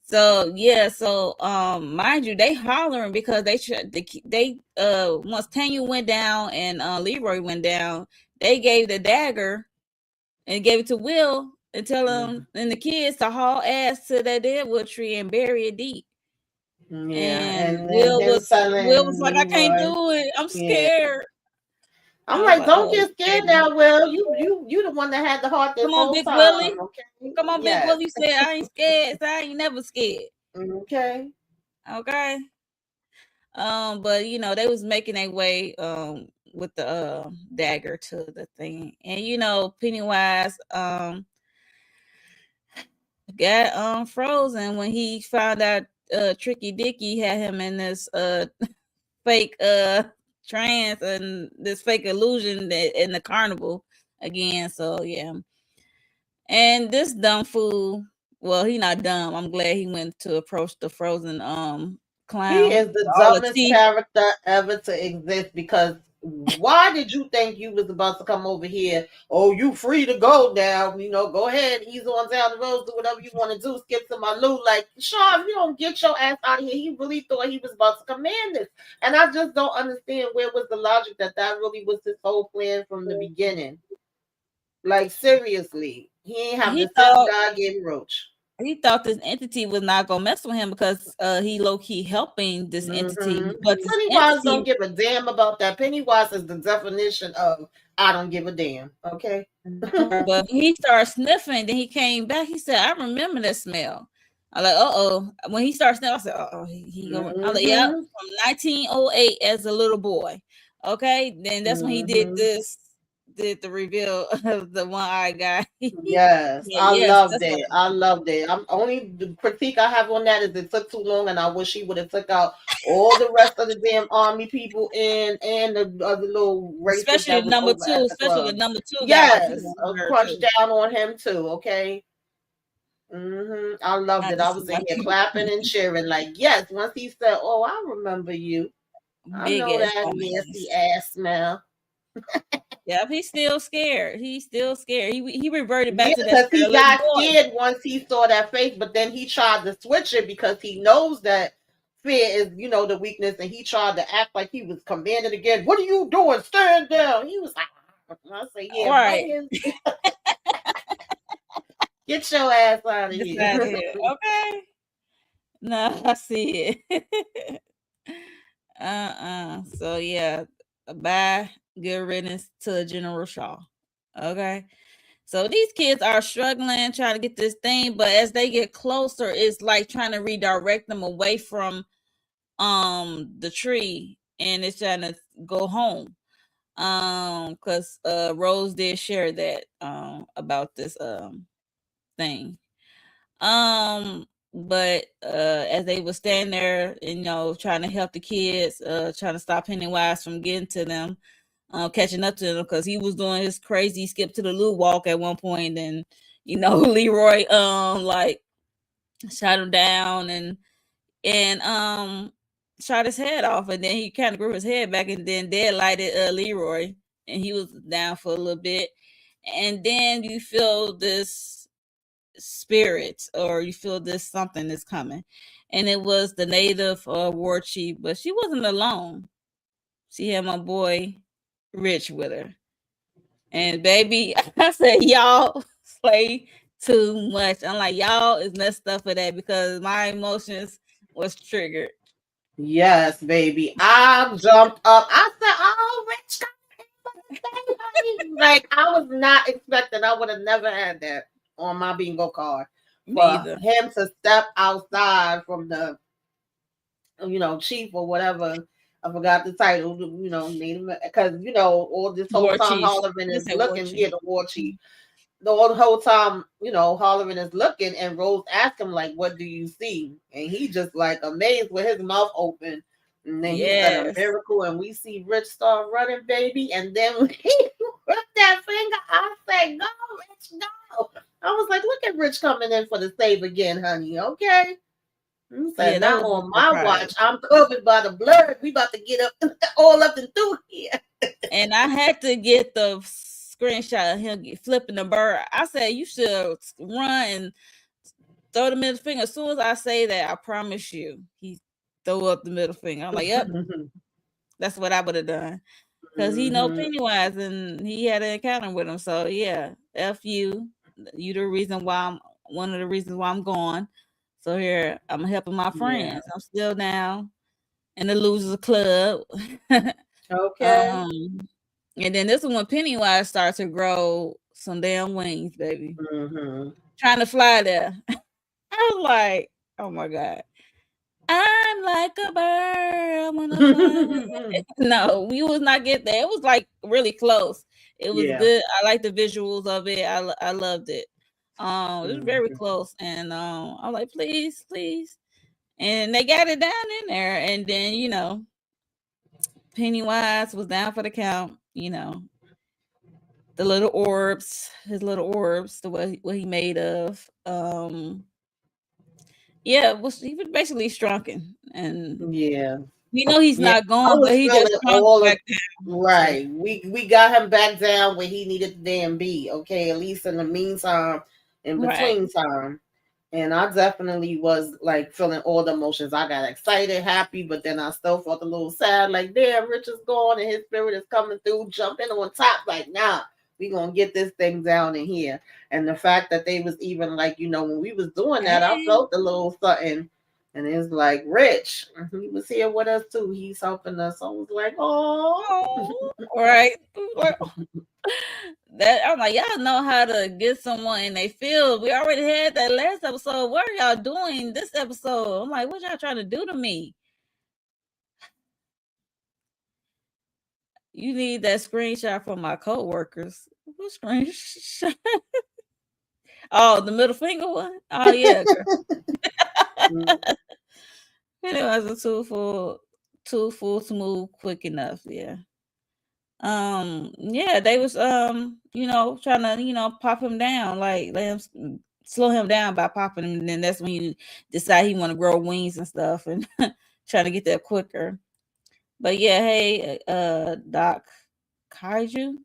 so yeah, so mind you, they hollering because they once Tanya went down and Leroy went down, they gave the dagger and gave it to Will and tell them and the kids to haul ass to that deadwood tree and bury it deep. Yeah, and Will was like, I can't do it. I'm scared. I'm like, don't get scared now, Will. You the one that had the heart this whole Big time. Willie. Okay? Come on, Big Willie. Said I ain't scared. So I ain't never scared. Okay. But they was making their way with the dagger to the thing, and Pennywise got frozen when he found out Tricky Dicky had him in this fake trance and this fake illusion in the carnival again. So yeah, and this dumb fool, well, he not dumb. I'm glad he went to approach the frozen clown. He is the dumbest character ever to exist, because why did you think you was about to come over here? Oh, you free to go now. Go ahead, ease on down the road, do whatever you want to do, skip to my loot. Like, Sean, if you don't get your ass out of here, he really thought he was about to command this. And I just don't understand where was the logic that really was his whole plan from the beginning. Like, seriously, he ain't have the sense God gave Roach. He thought this entity was not gonna mess with him because he low key helping this entity. But Pennywise don't give a damn about that. Pennywise is the definition of I don't give a damn. Okay. But he started sniffing, then he came back. He said, "I remember that smell." I'm like, "Uh-oh." When he started sniffing, I said, "Uh-oh, he going." I'm like, "Yeah, from 1908 as a little boy." Okay, then that's when he did the reveal of the one-eyed guy. Yes, I loved it. I loved it. The critique I have on that is it took too long, and I wish he would have took out all the rest of the damn army people and the other little races. Especially the number two. Yes, crunch down on him too. Okay. I loved it. I was in here clapping and cheering. Like, yes. Once he said, "Oh, I remember you," I know that nasty ass smell. Yep, he's still scared. He's still scared. He reverted back Yeah, to that because he scared little got boy. scared once he saw that face, but then he tried to switch it because he knows that fear is, the weakness, and he tried to act like he was commanded again. What are you doing? Stand down. He was like, I say, yeah, Right. man, get your ass out of Get out of here. here. Okay. No, I see it. So yeah, bye. Good riddance to General Shaw. Okay. So these kids are struggling trying to get this thing, but as they get closer, it's like trying to redirect them away from the tree, and it's trying to go home. Because Rose did share that about this thing. But as they were standing there, trying to help the kids, trying to stop Pennywise from getting to them, catching up to them, because he was doing his crazy skip to the loo walk at one point, and Leroy like shot him down and shot his head off, and then he kind of grew his head back, and then deadlighted Leroy, and he was down for a little bit, and then you feel this spirit, or you feel this something is coming, and it was the native war chief, but she wasn't alone. She had my boy Rich with her, and baby, I said y'all play too much. I'm like, y'all is messed up for that, because my emotions was triggered. Yes, baby. I jumped up. I said, "Oh, Rich got honey." Like, I was not expecting. I would have never had that on my bingo card Me for either. him to step outside from the, chief or whatever. I forgot the title. Name, because all this whole War time chief. Holloman Just is said war looking. chief. Yeah, the war chief. The whole time, Holloman is looking, and Rose asked him, like, what do you see? And he just like amazed with his mouth open. And then he said a Yes. miracle, and we see Rich start running, baby. And then when he put that finger, I said, go, Rich, go. I was like, look at Rich coming in for the save again, honey. Okay. He Yeah, said, that not was a on my surprise. watch. I'm covered by the blood. We about to get up all up and through here. And I had to get the screenshot of him flipping the bird. I said, you should run and throw the middle finger. As soon as I say that, I promise you, he throw up the middle finger. I'm like, yep, that's what I would have done. Because he know Mhm. Pennywise, and he had an encounter with him. So yeah, F you. You the reason why I'm one of the reasons why I'm gone. So here I'm helping my Yeah. friends. I'm still down in the losers club. Okay. um and then this is when Pennywise starts to grow some damn wings, baby. Hmm. Trying to fly there. I was like, oh my God. I'm like a bird. I wanna fly. No, we was not get there. It was like really close. It was Yeah. good. I like the visuals of it. I loved it. It was very Mhm. close, and I was like, please, please, and they got it down in there, and then Pennywise was down for the count. The little orbs, his little orbs, the what he made of. Yeah, he was basically shrunken, and Yeah. we know he's Yeah. not I gone, but was he just feeling shrunk all of back down. So right. We got him back down where he needed to damn be. Okay, at least in the meantime, in right, between time. And I definitely was like feeling all the emotions. I got excited, happy, but then I still felt a little sad. Like, damn, Rich is gone and his spirit is coming through, jumping on top. Like, nah, we gonna get this thing down in here. And the fact that they was even like, when we was doing that, I hey, felt a little something. And it's like, Rich, he was here with us too. He's helping us. I was like, oh. oh, right. Like, that I'm like, y'all know how to get someone in they field. We already had that last episode. What are y'all doing this episode? I'm like, what y'all trying to do to me? You need that screenshot from my coworkers. What screenshot? Oh, the middle finger one. Oh yeah, girl. It was a too full to move quick enough. Yeah. Yeah, they was trying to pop him down, like let him slow him down by popping him, and then that's when you decide he want to grow wings and stuff, and trying to get there quicker. But yeah, hey, Doc Kaiju.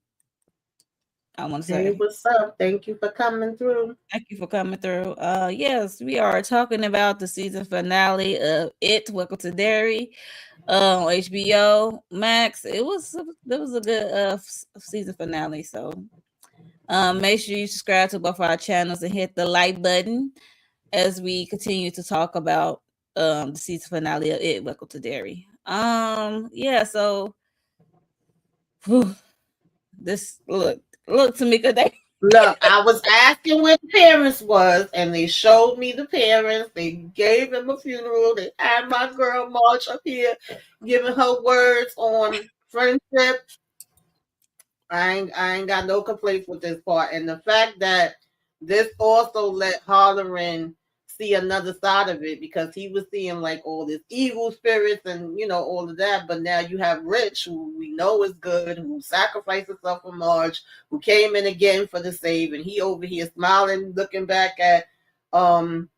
I want to Hey, say. what's up? Thank you for coming through. Thank you for coming through. Yes, we are talking about the season finale of It. Welcome to Derry on HBO Max. It was a good season finale. So make sure you subscribe to both our channels and hit the like button as we continue to talk about the season finale of It. Welcome to Derry. Yeah. So whew, this look Tamika, they Look, I was asking where the parents was, and they showed me the parents. They gave him a funeral. They had my girl March up here giving her words on friendship. I ain't got no complaints with this part. And the fact that this also let Holleran see another side of it, because he was seeing like all this evil spirits and all of that. But now you have Rich, who we know is good, who sacrificed himself for Marge, who came in again for the save, and he over here smiling, looking back at Hollering,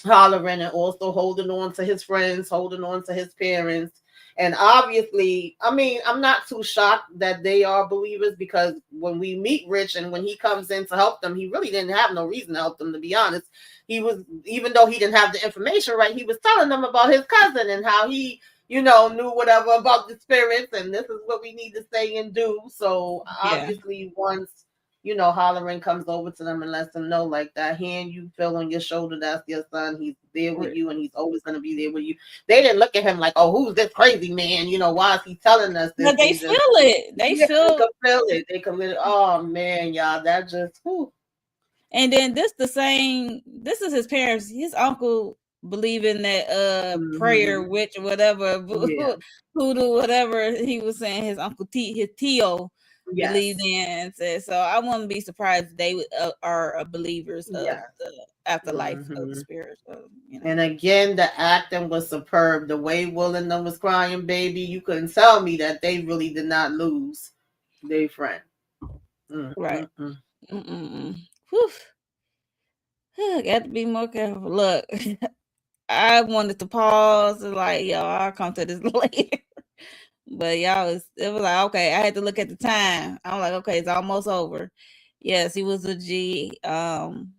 and also holding on to his friends, holding on to his parents. And obviously, I mean, I'm not too shocked that they are believers, because when we meet Rich and when he comes in to help them, he really didn't have no reason to help them, to be honest. He was, even though he didn't have the information right, he was telling them about his cousin and how he, knew whatever about the spirits, and this is what we need to say and do. So yeah. obviously, once Hollering comes over to them and lets them know, like, that hand you feel on your shoulder, that's your son. He's there with you, and he's always going to be there with you. They didn't look at him like, oh, who's this crazy man? Why is he telling us this? But they feel it. They they feel. could feel it. They could. Oh man, y'all, that just. Whew. And then this is his parents. His uncle believe in that prayer witch or whatever, Yeah. hoodoo, whatever he was saying. His uncle his Tio Yes. believed in and said. So I wouldn't be surprised if they are believers of Yes. the afterlife of the spirit. So, And again, the acting was superb. The way Will and them was crying, baby, you couldn't tell me that they really did not lose their friend. Right. Whew. Got to be more careful. Look, I wanted to pause and like, y'all, I'll come to this later. But it was like, okay, I had to look at the time. I'm like, okay, it's almost over. Yes, he was a G.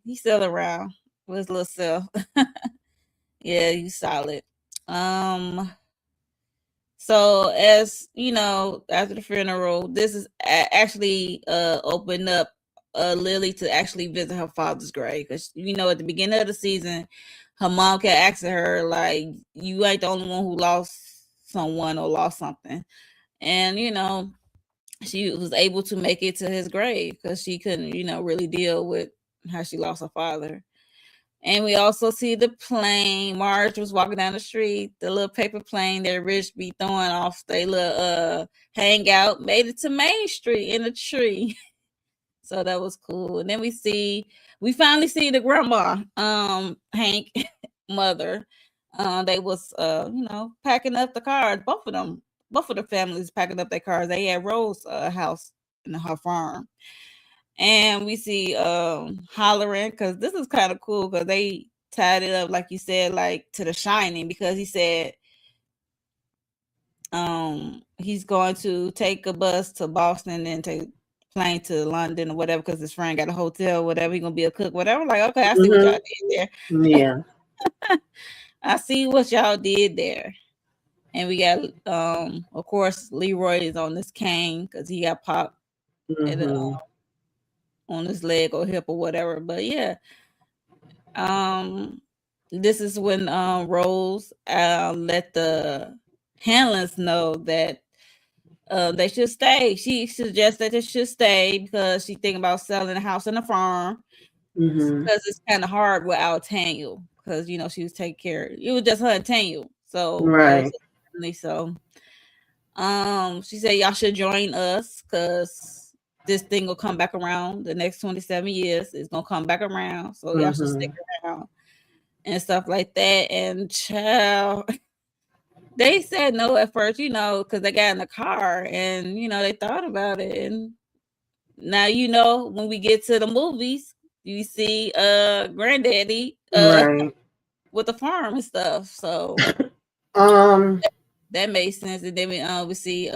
He's still around with his little self. Yeah, he's solid. Um, so as after the funeral, this is actually opened up Lily to actually visit her father's grave, because at the beginning of the season, her mom kept asking her like, "You ain't the only one who lost someone or lost something," and she was able to make it to his grave because she couldn't really deal with how she lost her father. And we also see the plane. Marge was walking down the street, the little paper plane that Rich be throwing off they little hangout, made it to Main Street in a tree. So that was cool. And then we finally see the grandma, Hank mother. They was packing up the cars. Both of the families packing up their cars. They had Rose house in her farm. And we see Hollering, because this is kind of cool, because they tied it up like you said, like to The Shining, because he said he's going to take a bus to Boston and take plane to London or whatever, because his friend got a hotel, whatever. He's gonna be a cook, whatever. Like, okay, I see what y'all did there. Yeah. I see what y'all did there. And we got of course Leroy is on this cane because he got popped on his leg or hip or whatever. But yeah, this is when Rose let the Hanlons know that they should stay. She suggests that they should stay because she's thinking about selling the house and the farm, because it's kind of hard without Tanya, because she was taking care. It was just her and Tanya, so right. So she said y'all should join us because this thing will come back around. The next 27 years is gonna come back around, so y'all should stick around and stuff like that. And child, they said no at first, because they got in the car and they thought about it. And now when we get to the movies, you see granddaddy right. with the farm and stuff. So that made sense. And then we see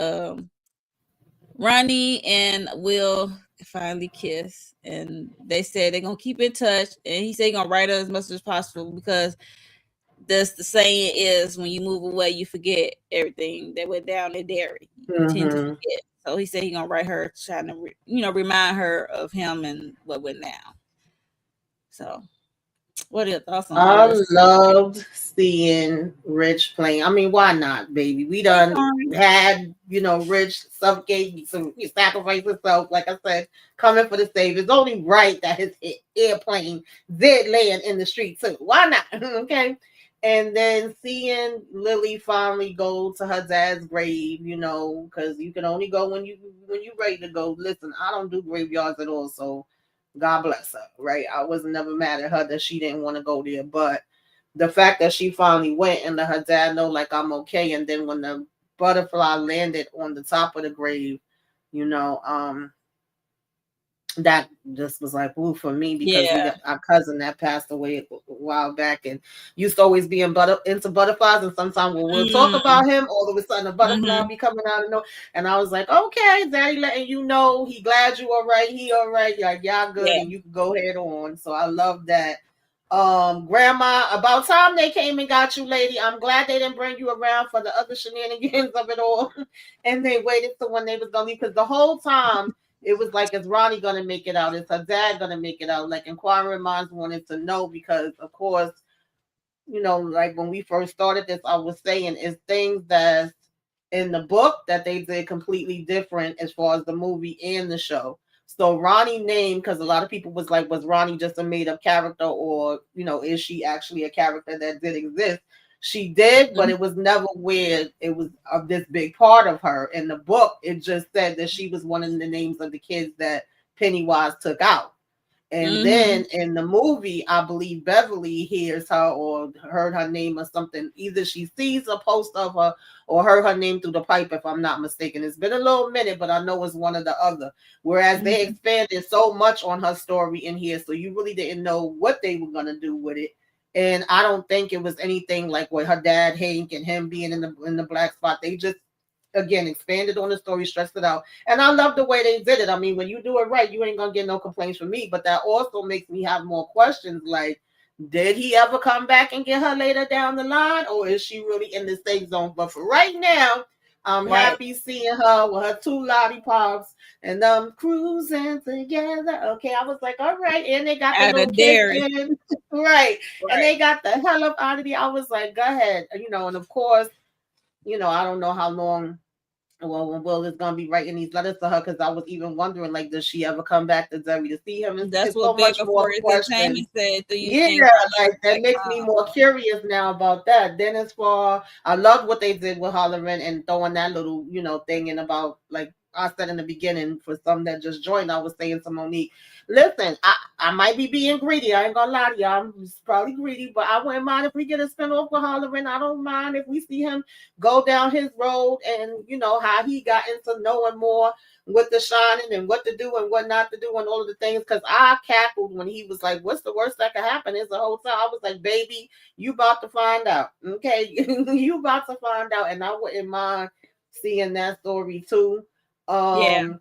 Ronnie and Will finally kiss, and they said they're gonna keep in touch. And he said he gonna write her as much as possible because that's the saying is when you move away, you forget everything that went down in Derry. You tend to Mm-hmm. forget. So he said he gonna write her, trying to remind her of him and what went down. So, what are your thoughts on all I this? loved seeing Rich playing. I mean, why not, baby? We Hey, done Carmen. had, Rich suffocate, some he sacrificed himself, like I said, coming for the save. It's only right that his airplane did land in the street too. Why not? Okay. And then seeing Lily finally go to her dad's grave, because you can only go when you ready to go. Listen, I don't do graveyards at all, so God bless her, right? I was never mad at her that she didn't want to go there, but the fact that she finally went and let her dad know, like, I'm okay. And then when the butterfly landed on the top of the grave, you know, that just was like, ooh, for me, because we Yeah. got our cousin that passed away a while back and used to always be into butterflies. And sometimes when we'll talk Mm, about him, all of a sudden a butterfly mm-hmm. be coming out of no. And I was like, okay, daddy letting you know he glad you all right, he all right, like y'all good, Yeah. and you can go head on. So I love that. Grandma, about time they came and got you, lady. I'm glad they didn't bring you around for the other shenanigans of it all. And they waited till when they was gonna leave, because the whole time it was like, is Ronnie gonna make it out? Is her dad gonna make it out? Like, inquiring minds wanted to know, because of course, like when we first started this, I was saying is things that's in the book that they did completely different as far as the movie and the show. So Ronnie name, because a lot of people was like, was Ronnie just a made up character, or is she actually a character that did exist? She did, but it was never where it was of this big part of her. In the book, it just said that she was one of the names of the kids that Pennywise took out. And Mm-hmm. then in the movie, I believe Beverly hears her or heard her name or something. Either she sees a post of her or heard her name through the pipe, if I'm not mistaken. It's been a little minute, but I know it's one or the other. Whereas they Mm-hmm. expanded so much on her story in here, so you really didn't know what they were gonna do with it. And I don't think it was anything like with her dad Hank and him being in the black spot. They just again expanded on the story, stressed it out, and I love the way they did it. I mean, when you do it right, you ain't gonna get no complaints from me. But that also makes me have more questions, like, did he ever come back and get her later down the line, or is she really in the safe zone? But for right now, I'm Right. happy seeing her with her two lollipops and them cruising together. Okay, I was like, all right, and they got the Out little of kiss dairy. in, right, and Right. they got the hell up out of there. I was like, go ahead, and of course, I don't know how long. Well, when Will is gonna be writing these letters to her, because I was even wondering, like, does she ever come back to Derry to see him? That's It's what so much Bigger more for questions. Entertainment said. Do you Yeah, think Ronnie like that might makes me come? more curious now about that. Then as far, I love what they did with Hollering and throwing that little, thing in about, like I said in the beginning, for some that just joined, I was saying to Monique, listen, I might be being greedy. I ain't gonna lie to y'all. I'm probably greedy, but I wouldn't mind if we get a spinoff with Hollering. I don't mind if we see him go down his road, and how he got into knowing more with the shining and what to do and what not to do and all of the things. Because I cackled when he was like, what's the worst that could happen? Is the whole time I was like, baby, you about to find out. Okay. You about to find out. And I wouldn't mind seeing that story too. Yeah. um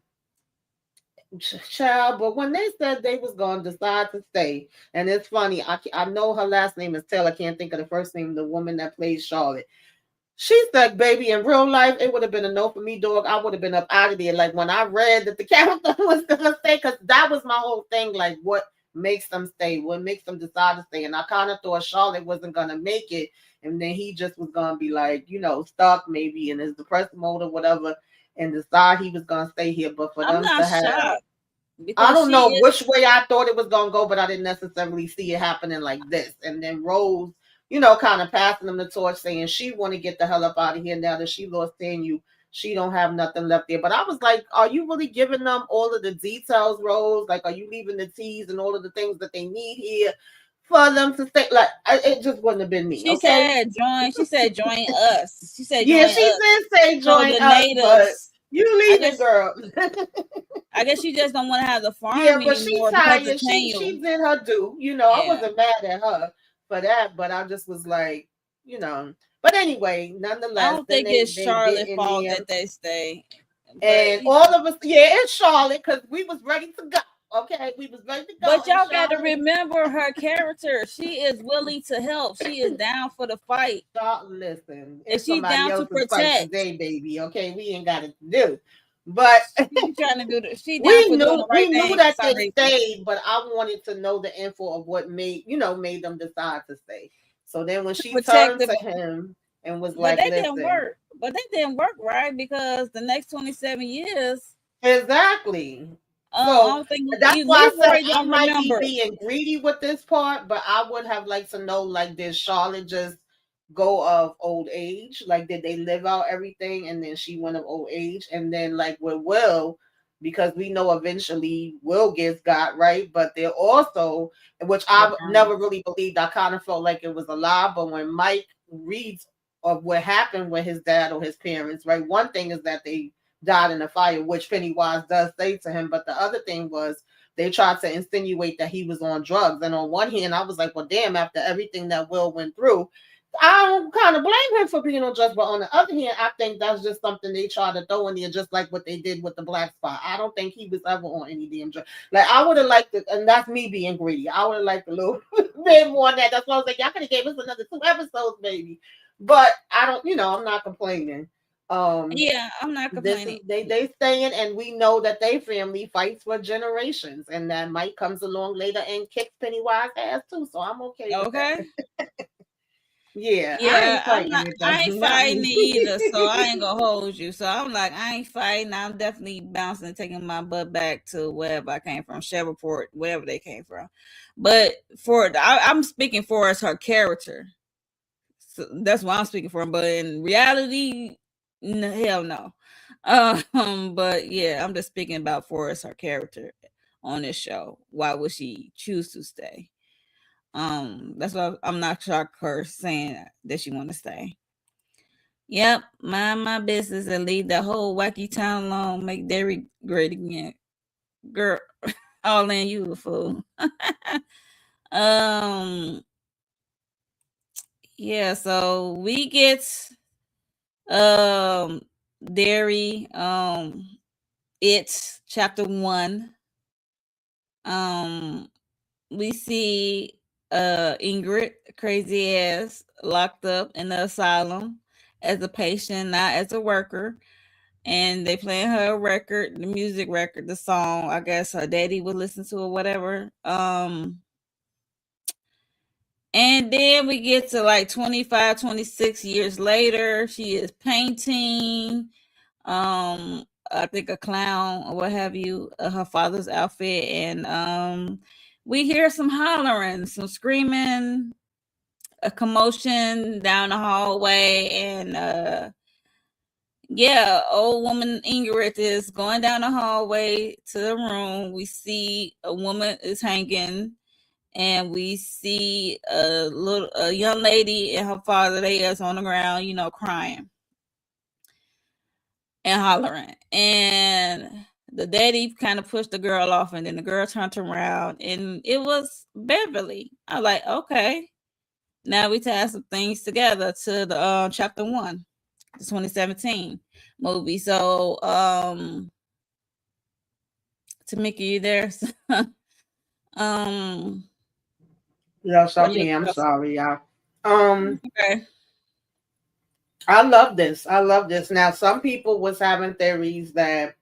Child, but when they said they was going to decide to stay, and it's funny, I know her last name is Taylor, I can't think of the first name, the woman that plays Charlotte. She's like, baby, in real life, it would have been a no for me, dog. I would have been up out of there. Like, when I read that the character was going to stay, because that was my whole thing. Like, what makes them stay? What makes them decide to stay? And I kind of thought Charlotte wasn't going to make it. And then he just was going to be like, stuck maybe in his depressed mode or whatever, and decide he was going to stay here. But for I'm them not to have, shocked I because don't she know is. which way I thought it was gonna go, but I didn't necessarily see it happening like this. And then Rose, kind of passing them the torch, saying she want to get the hell up out of here now that she lost you. She don't have nothing left there. But I was like, are you really giving them all of the details, Rose? Like, are you leaving the teas and all of the things that they need here for them to stay? Like, it just wouldn't have been me, She okay? said join. She said join us. She said Yeah, join she us. did say So join the us, but natives. you I leaving, guess. girl. I guess she just don't want to have the Yeah, farm but she anymore because of tired. She Tanu. did her due. I Yeah. wasn't mad at her for that, but I just was like, But anyway, I nonetheless, don't then think they it's they get Charlotte's in fault there. that they stay. But And all of us, yeah, in Charlotte, because we was ready to go. Okay, we was ready to go but in y'all got to Charlotte. remember her character. She is willing to help. She is down for the fight, Listen, and it's she's somebody down to else's fight protect. today, baby. Okay, we ain't got it to do. But She trying to do the. She down for doing the right we knew thing for that some they reason stayed, but I wanted to know the info of what made them decide to stay. So then when to she protect turned the. to him and was But like, they didn't "Listen, work. But they didn't work right because the next 27 years. exactly." I So don't think that's why I said Leroy I don't might be remember. being greedy with this part, but I would have liked to know, like, did Charlotte just go of old age? Like, did they live out everything and then she went of old age? And then, like, with Will, because we know eventually Will gets got, right? But they're also, which The I've never Burns. really believed, I kind of felt like it was a lie. But when Mike reads of what happened with his dad or his parents, right? One thing is that they died in a fire, which Pennywise does say to him. But the other thing was they tried to insinuate that he was on drugs. And on one hand, I was like, well, damn, after everything that Will went through, I don't kind of blame him for being on drugs. But on the other hand, I think that's just something they try to throw in there, just like what they did with the black spot. I don't think he was ever on any damn drug. Like, I would have liked it, and that's me being greedy. I would have liked a little bit more on that. That's why I was like, y'all could have gave us another 2 episodes, maybe. But I don't, I'm not complaining. Um, Yeah, I'm not this is complaining. they staying, and we know that they family fights for generations, and that Mike comes along later and kicks Pennywise ass too. So I'm okay with that. Okay. Yeah, I Yeah, ain't fighting it though, I ain't not fighting it me. either, so I ain't gonna hold you. So I'm like, I ain't fighting. I'm definitely bouncing and taking my butt back to wherever I came from, Shreveport, wherever they came from. But I'm speaking for as her character. So that's what I'm speaking for. But in reality, no, hell no. But yeah, I'm just speaking about Forrest, her character on this show. Why would she choose to stay? That's why I'm not shocked her saying that she want to stay. Yep, mind my business and leave the whole wacky town alone. Make Derry great again, girl. All in you, a fool. um, yeah. So we get um Derry it's chapter 1. Um, we see Ingrid, crazy ass, locked up in the asylum as a patient, not as a worker. And they playing her a record, the music record, the song. I guess her daddy would listen to or whatever. And then we get to like 25, 26 years later. She is painting. I think a clown or what have you, her father's outfit, and we hear some hollering, some screaming, a commotion down the hallway, and yeah, old woman Ingrid is going down the hallway to the room. We see a woman is hanging, and we see a young lady and her father. They is on the ground, crying and hollering. And the daddy kind of pushed the girl off, and then the girl turned around, and it was Beverly. I was like, okay, now we tie some things together to the chapter 1, the 2017 movie. So, Tamika, you there? um, Yes, what I are your can. I'm thoughts? sorry, y'all. Um, Okay. I love this. I love this. Now, some people was having theories that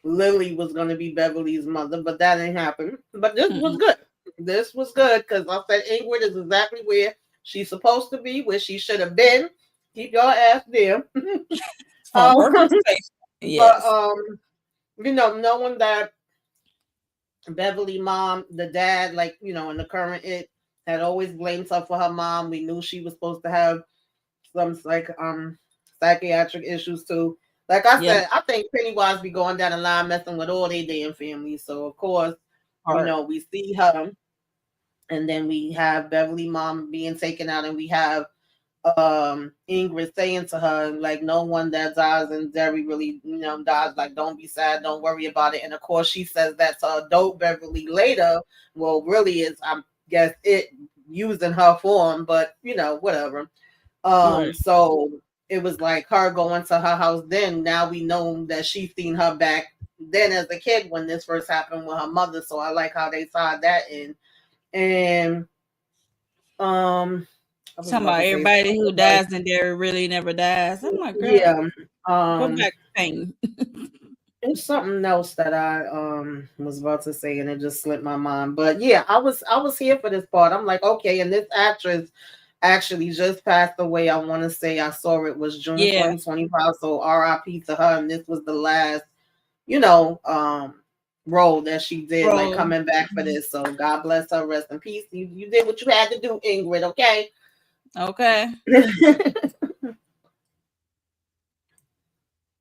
Lily was going to be Beverly's mother, but that didn't happen. But this was Mm-mm. good. This was good because I said Ingrid is exactly where she's supposed to be, where she should have been. Keep your ass there. From um, organization. but Yes. knowing that Beverly mom, the dad, like in the current it had always blamed her for her mom. We knew she was supposed to have some psychiatric issues too. Like I Yep. said, I think Pennywise be going down the line messing with all their damn families. So of course, Heart. we see her, and then we have Beverly mom being taken out, and we have Ingrid saying to her, like, no one that dies in Derry really, dies. Like, don't be sad, don't worry about it. And of course, she says that to adult Beverly later. Well, really is, I guess, it using her form, but whatever. Right. So it was like her going to her house. Then now we know that she's seen her back then as a kid when this first happened with her mother. So I like how they tied that in. And I was Talking about about to say everybody who something else. dies in there really never dies. I'm like, girl, Yeah. go Um back to painting. It's something else that I was about to say and it just slipped my mind. But yeah, I was here for this part. I'm like, okay, and this actress actually just passed away. I want to say I saw it was June Yeah, 2025. So RIP to her. And this was the last, you know, role that she did, like bro. coming back for this. So God bless her, rest in peace. You did what you had to do, Ingrid, okay? Okay.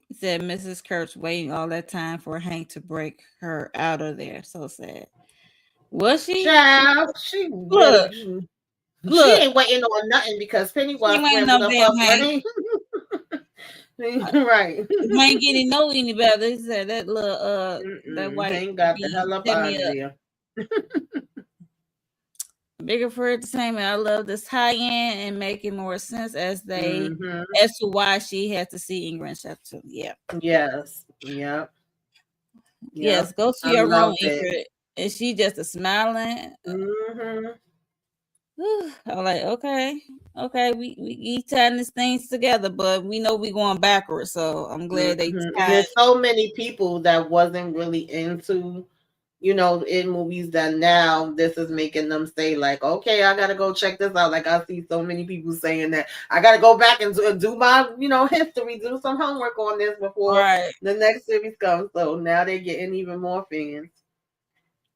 He said Mrs. Kurtz waiting all that time for Hank to break her out of there. So sad. Was she? Child, she Look, really she look. ain't waiting on nothing because She Pennywise ain't scrambled no up damn her Hank. brain. Right. If I ain't getting no any better, he said that little that Mm-mm. white Hank got the bee hell up set out me of up. there. Bigger for entertainment. I love this tie in and making more sense Hmm. as to why she had to see Ingrid chapter 2. Yeah. Yes. Yep. Yes, Yep. go to I your room, loved it. Ingrid. And she just a smiling. Hmm. I'm like, okay, okay, we tying these things together, but we know we going backwards. So I'm glad they Hmm. tied. There's so many people that wasn't really into, in movies that now this is making them say like, okay, I gotta go check this out. Like I see so many people saying that I gotta go back and do my, history, do some homework on this before Right. the next series comes. So now they're getting even more fans.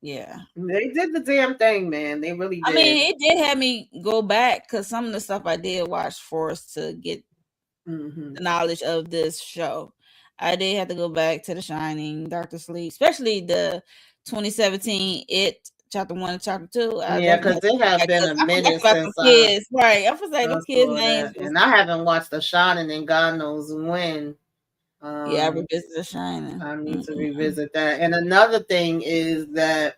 Yeah. They did the damn thing, man. They really I did. mean, it did have me go back because some of the stuff I did watch for us to get Hmm. the knowledge of this show. I did have to go back to The Shining, Doctor Sleep, especially the 2017 It Chapter 1 and Chapter 2. I Yeah, definitely because had to it go had back been because a I minute forgot about since them kids. Right. I was like, I them kids' saw names that, was and I haven't watched The Shining in God knows when. yeah, I Um, revisited The Shining. I need to Mm-mm. revisit that. And another thing is that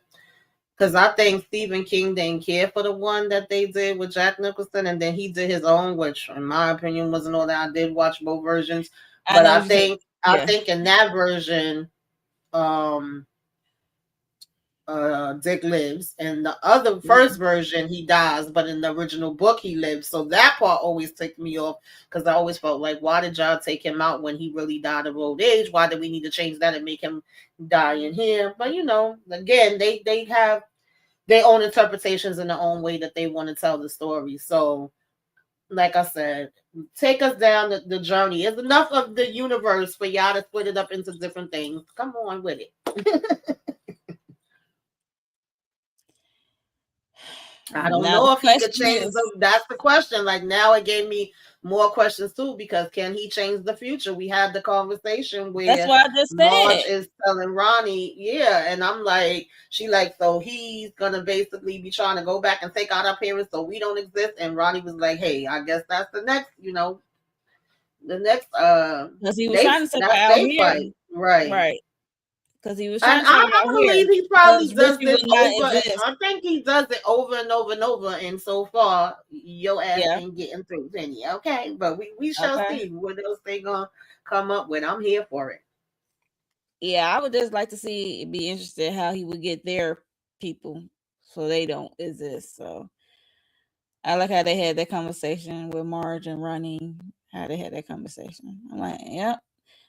because I think Stephen King didn't care for the one that they did with Jack Nicholson, and then he did his own, which in my opinion wasn't all that. I did watch both versions, I but know I what you said. think I Yeah. think in that version, um, Dick lives. In the other first version, he dies, but in the original book, he lives. So that part always ticked me off because I always felt like, why did y'all take him out when he really died of old age? Why did we need to change that and make him die in here? But again, they have their own interpretations in their own way that they want to tell the story. So, like I said, take us down the journey. It's enough of the universe for y'all to split it up into different things. Come on with it. I don't Now the know if he could question change is, the. That's the question. Like now, it gave me more questions too because can he change the future? We had the conversation that's where what I just Marge said. is telling Ronnie, yeah, and I'm like, she like, so he's gonna basically be trying to go back and take out our parents so we don't exist. And Ronnie was like, hey, I guess that's the next, the next Because he was they trying to take her that's out they here. fight, right? Right. Because he was And trying to take her I out here. believe he probably Because does Richie this would not over. exist. I think he does it over and over and over. And so far, your ass Yeah. ain't getting through, Penny. Okay, but we shall Okay. see what else they gonna come up with. I'm here for it. Yeah, I would just like to see, be interested how he would get their people so they don't exist. So I like how they had that conversation with Marge and Ronnie, how they had that conversation. I'm like, yep.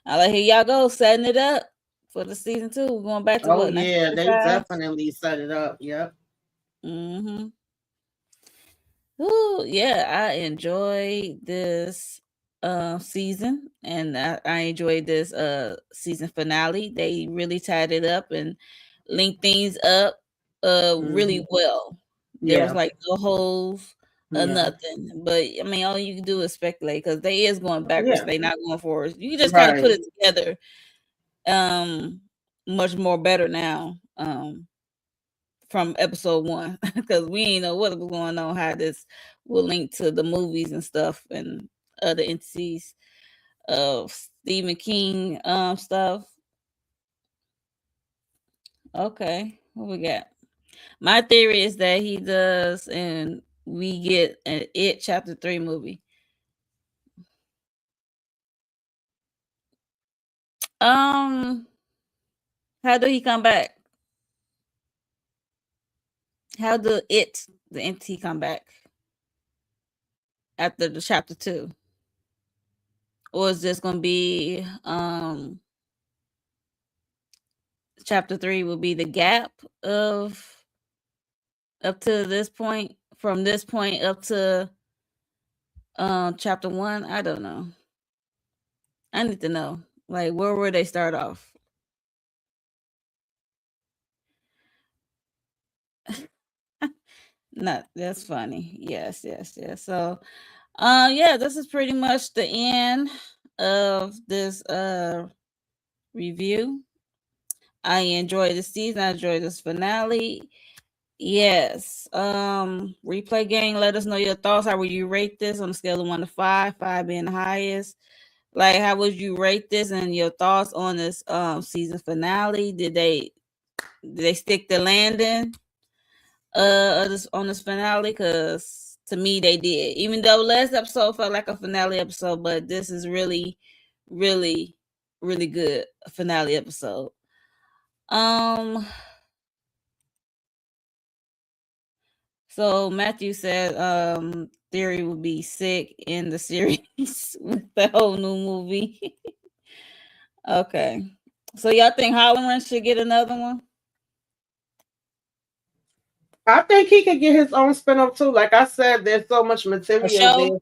I like, here y'all go, setting it up for the season 2. We're going back to Oh what, yeah, they 1945? definitely set it up. Yep. Mm-hmm. Ooh, yeah, I enjoyed this season and I enjoyed this season finale. They really tied it up and linked things up Hmm. really well. There was Yeah. like no holes or Yeah. nothing. But I mean all you can do is speculate because they is going backwards. Yeah. They not going forward. You can just kind of put Right. it together um much more better now. From episode 1 because we ain't know what was going on, how this will link to the movies and stuff and other entities of Stephen King stuff. Okay, what we got? My theory is that he does, and we get an It Chapter 3 movie. Um, how do he come back? How do the entity come back after the chapter 2? Or is this gonna be chapter 3 will be the gap of up to this point, from this point up to chapter 1? I don't know. I need to know. Like, where will they start off? Not that's funny. Yes, yes, yes. So yeah, this is pretty much the end of this review. I enjoyed the season. I enjoyed this finale. Yes. Replay gang, let us know your thoughts. How would you rate this on a scale of 1 to 5, 5 being the highest? Like, how would you rate this and your thoughts on this season finale? Did they stick the landing on this finale? Because to me they did. Even though last episode felt like a finale episode, but this is really, really, really good finale episode. So Matthew said Theory will be sick in the series with the whole new movie. Okay. So y'all think Halloran should get another one? I think he could get his own spin-off too. Like I said, there's so much A material show?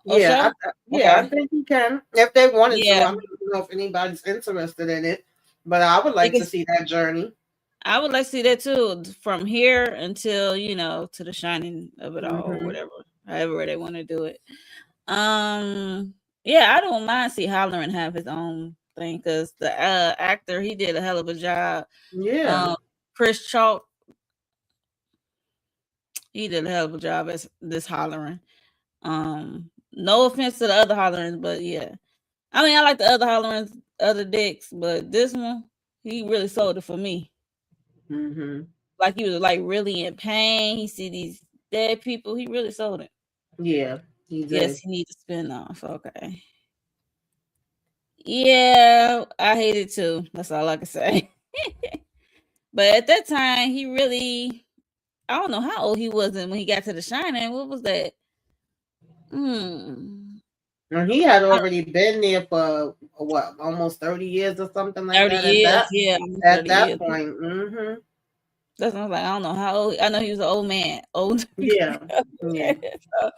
there. A Yeah, show? I Okay. think he can if they wanted to. Yeah. I don't know if anybody's interested in it, but I would like to Because see that journey. I would like to see that too, from here until, to the shining of it all, or Hmm. whatever, however they want to do it. Yeah, I don't mind see Halloran have his own thing, because the actor, he did a hell of a job. Yeah. Chris Chalk, he did a hell of a job as this Halloran. No offense to the other Hollerans, but yeah, I mean, I like the other Hollerans, other dicks, but this one, he really sold it for me. Hmm. Like, he was like really in pain. He see these dead people. He really sold it. Yeah, he Yes, did. he needs a spin off. Okay. Yeah, I hate it too. That's all I can say. But at that time, he really, I don't know how old he was when he got to the Shining. What was that? Hmm. And he had already been there for what, almost 30 years or something like 30 that. At years. that Yeah, almost at 30 that years. point, hmm That's what I was like. I don't know how old. I know he was an old man. Old. yeah, yeah, So,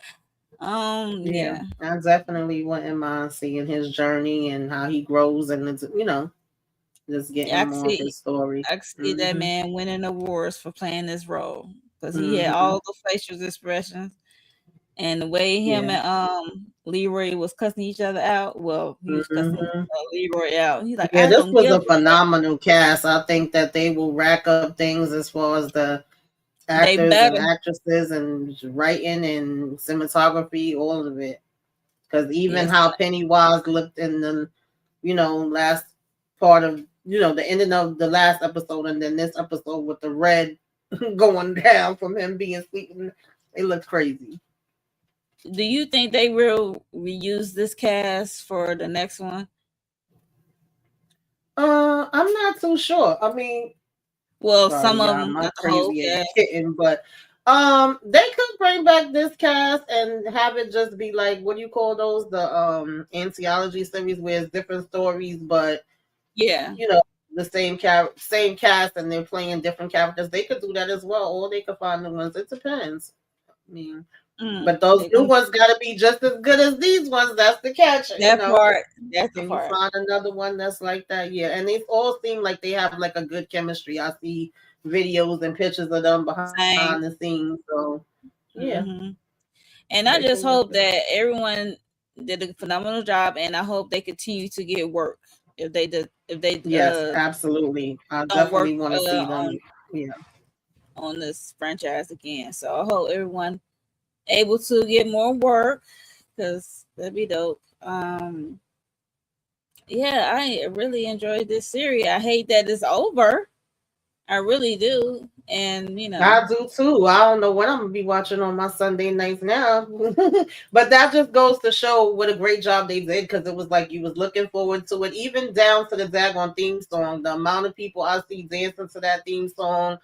yeah. yeah. I definitely wouldn't mind seeing his journey and how he grows, and it's, just Yeah, getting more of his story. I can see that Hmm. man winning awards for playing this role, because he had Hmm. all the facial expressions, and the way him Yeah. and Leroy was cussing each other out. Well, he was cussing Hmm. Leroy out. He's like, Yeah, "I this don't was give a a fuck." phenomenal cast. I think that they will rack up things as far as the They actors and better. actresses and writing and cinematography, all of it. Because even Yes, how Pennywise looked in the, last part of, the ending of the last episode, and then this episode with the red going down from him being sleeping, it looked crazy. do you think they will reuse this cast for the next one? I'm not too sure. I mean, Well, sorry, some of y'all, them, my not the whole crazy ass cast. kitten, but they could bring back this cast and have it just be like, what do you call those? The anthology series where it's different stories, but Yeah. you know, the same cast, and they're playing different characters. They could do that as well, or they could find new ones. It depends. I mean, but those They new gonna ones gotta be just as good as these ones. That's the catch, that part. That's the Can you part. find another one that's like that? Yeah, and they all seem like they have like a good chemistry. I see videos and pictures of them behind the Same. scenes. So yeah, Hmm. And they I can just work hope it. that everyone did a phenomenal job, and I hope they continue to get work. If they Yes, absolutely. I don't work definitely want to see them. on Yeah. this franchise again. So I hope everyone able to get more work, because that'd be dope. Yeah, I really enjoyed this series. I hate that it's over. I really do. And I do too. I don't know what I'm gonna be watching on my Sunday nights now, but that just goes to show what a great job they did because it was like you was looking forward to it, even down to the daggone theme song. The amount of people I see dancing to that theme song,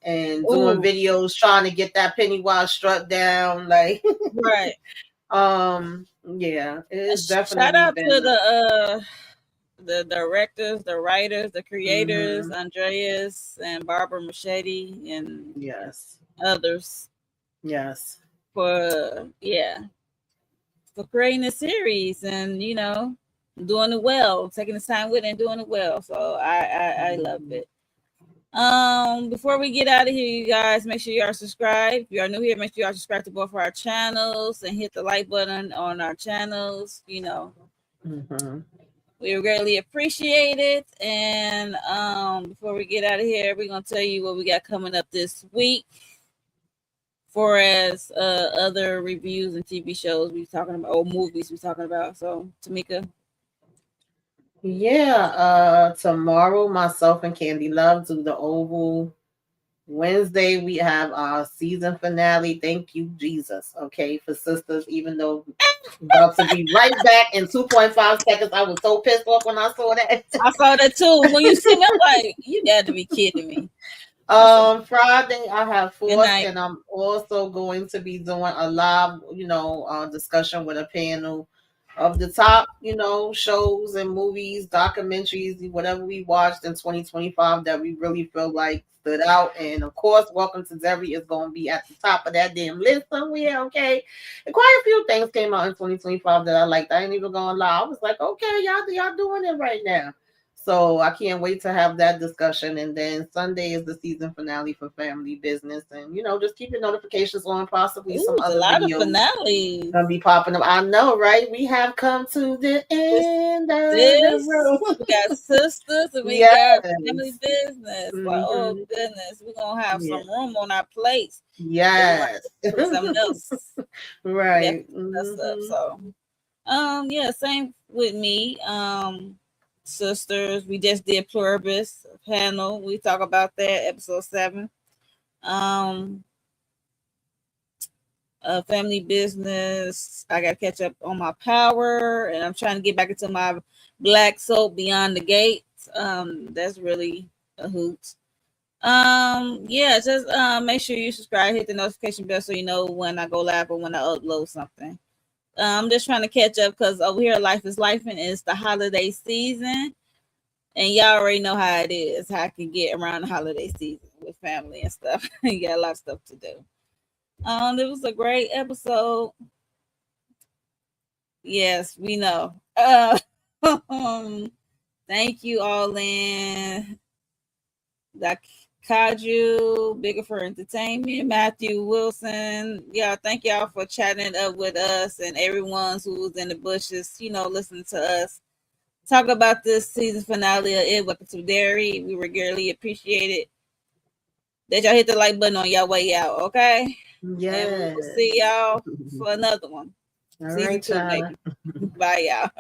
and doing ooh, videos trying to get that Pennywise strut down, like, right. yeah, it's Shout definitely out to been. the directors, the writers, the creators, Mm-hmm. Andreas and Barbara Machete and Yes, others yes. for for creating a series and doing it well, taking the time with it and doing it well. So I love Mhm. it. Before we get out of here, you guys, make sure you are subscribed. If you are new here, make sure you are subscribed to both of our channels and hit the like button on our channels. Mhm. We greatly appreciate it. And before we get out of here, we're gonna tell you what we got coming up this week for as other reviews and TV shows we talking about or movies we talking about. So Tamika. Yeah, tomorrow myself and Candy Love do the Oval. Wednesday we have our season finale. Thank you, Jesus. Okay, for sisters, even though about to be right back in 2.5 seconds. I was so pissed off when I saw that. I saw that too. When you see me, I'm like, you got to be kidding me. I said, Friday I have good Force, night. and I'm also going to be doing a live, discussion with a panel of the top, shows and movies, documentaries, whatever we watched in 2025 that we really feel like stood out. And of course, Welcome to Derry is going to be at the top of that damn list somewhere. Okay, and quite a few things came out in 2025 that I liked. I ain't even gonna lie. I was like, okay, y'all doing it right now. So I can't wait to have that discussion. And then Sunday is the season finale for Family Business. And, just keep your notifications on. Possibly Ooh, some it's a other lot of videos finales. gonna be popping up. I know, right? We have come to the This, end of the this, road. we got sisters and we Yes. got family business. Like, oh Hmm. goodness, we're gonna have Yeah. some room on our plates. So we might Yes. put something else. Right. Definitely us up. Hmm. So yeah, same with me. Sisters, we just did pluribus panel. We talk about that episode 7. Um, family business. I got to catch up on my power, and I'm trying to get back into my black soap beyond the gates. That's really a hoot. Yeah, just make sure you subscribe, hit the notification bell so you know when I go live or when I upload something. I'm just trying to catch up because over here, life is life, and it's the holiday season. And y'all already know how it is, how I can get around the holiday season with family and stuff. You got a lot of stuff to do. It was a great episode. Yes, we know. Thank you, all in. That Kaju, Bigger for Entertainment, Matthew Wilson. Yeah, thank y'all for chatting up with us and everyone who's in the bushes, listening to us talk about this season finale of It Welcome to Derry. We regularly appreciate it. That y'all hit the like button on y'all way out, okay? And we will Yes. see y'all for another one. All Season right, 2, child. maybe. Bye, y'all.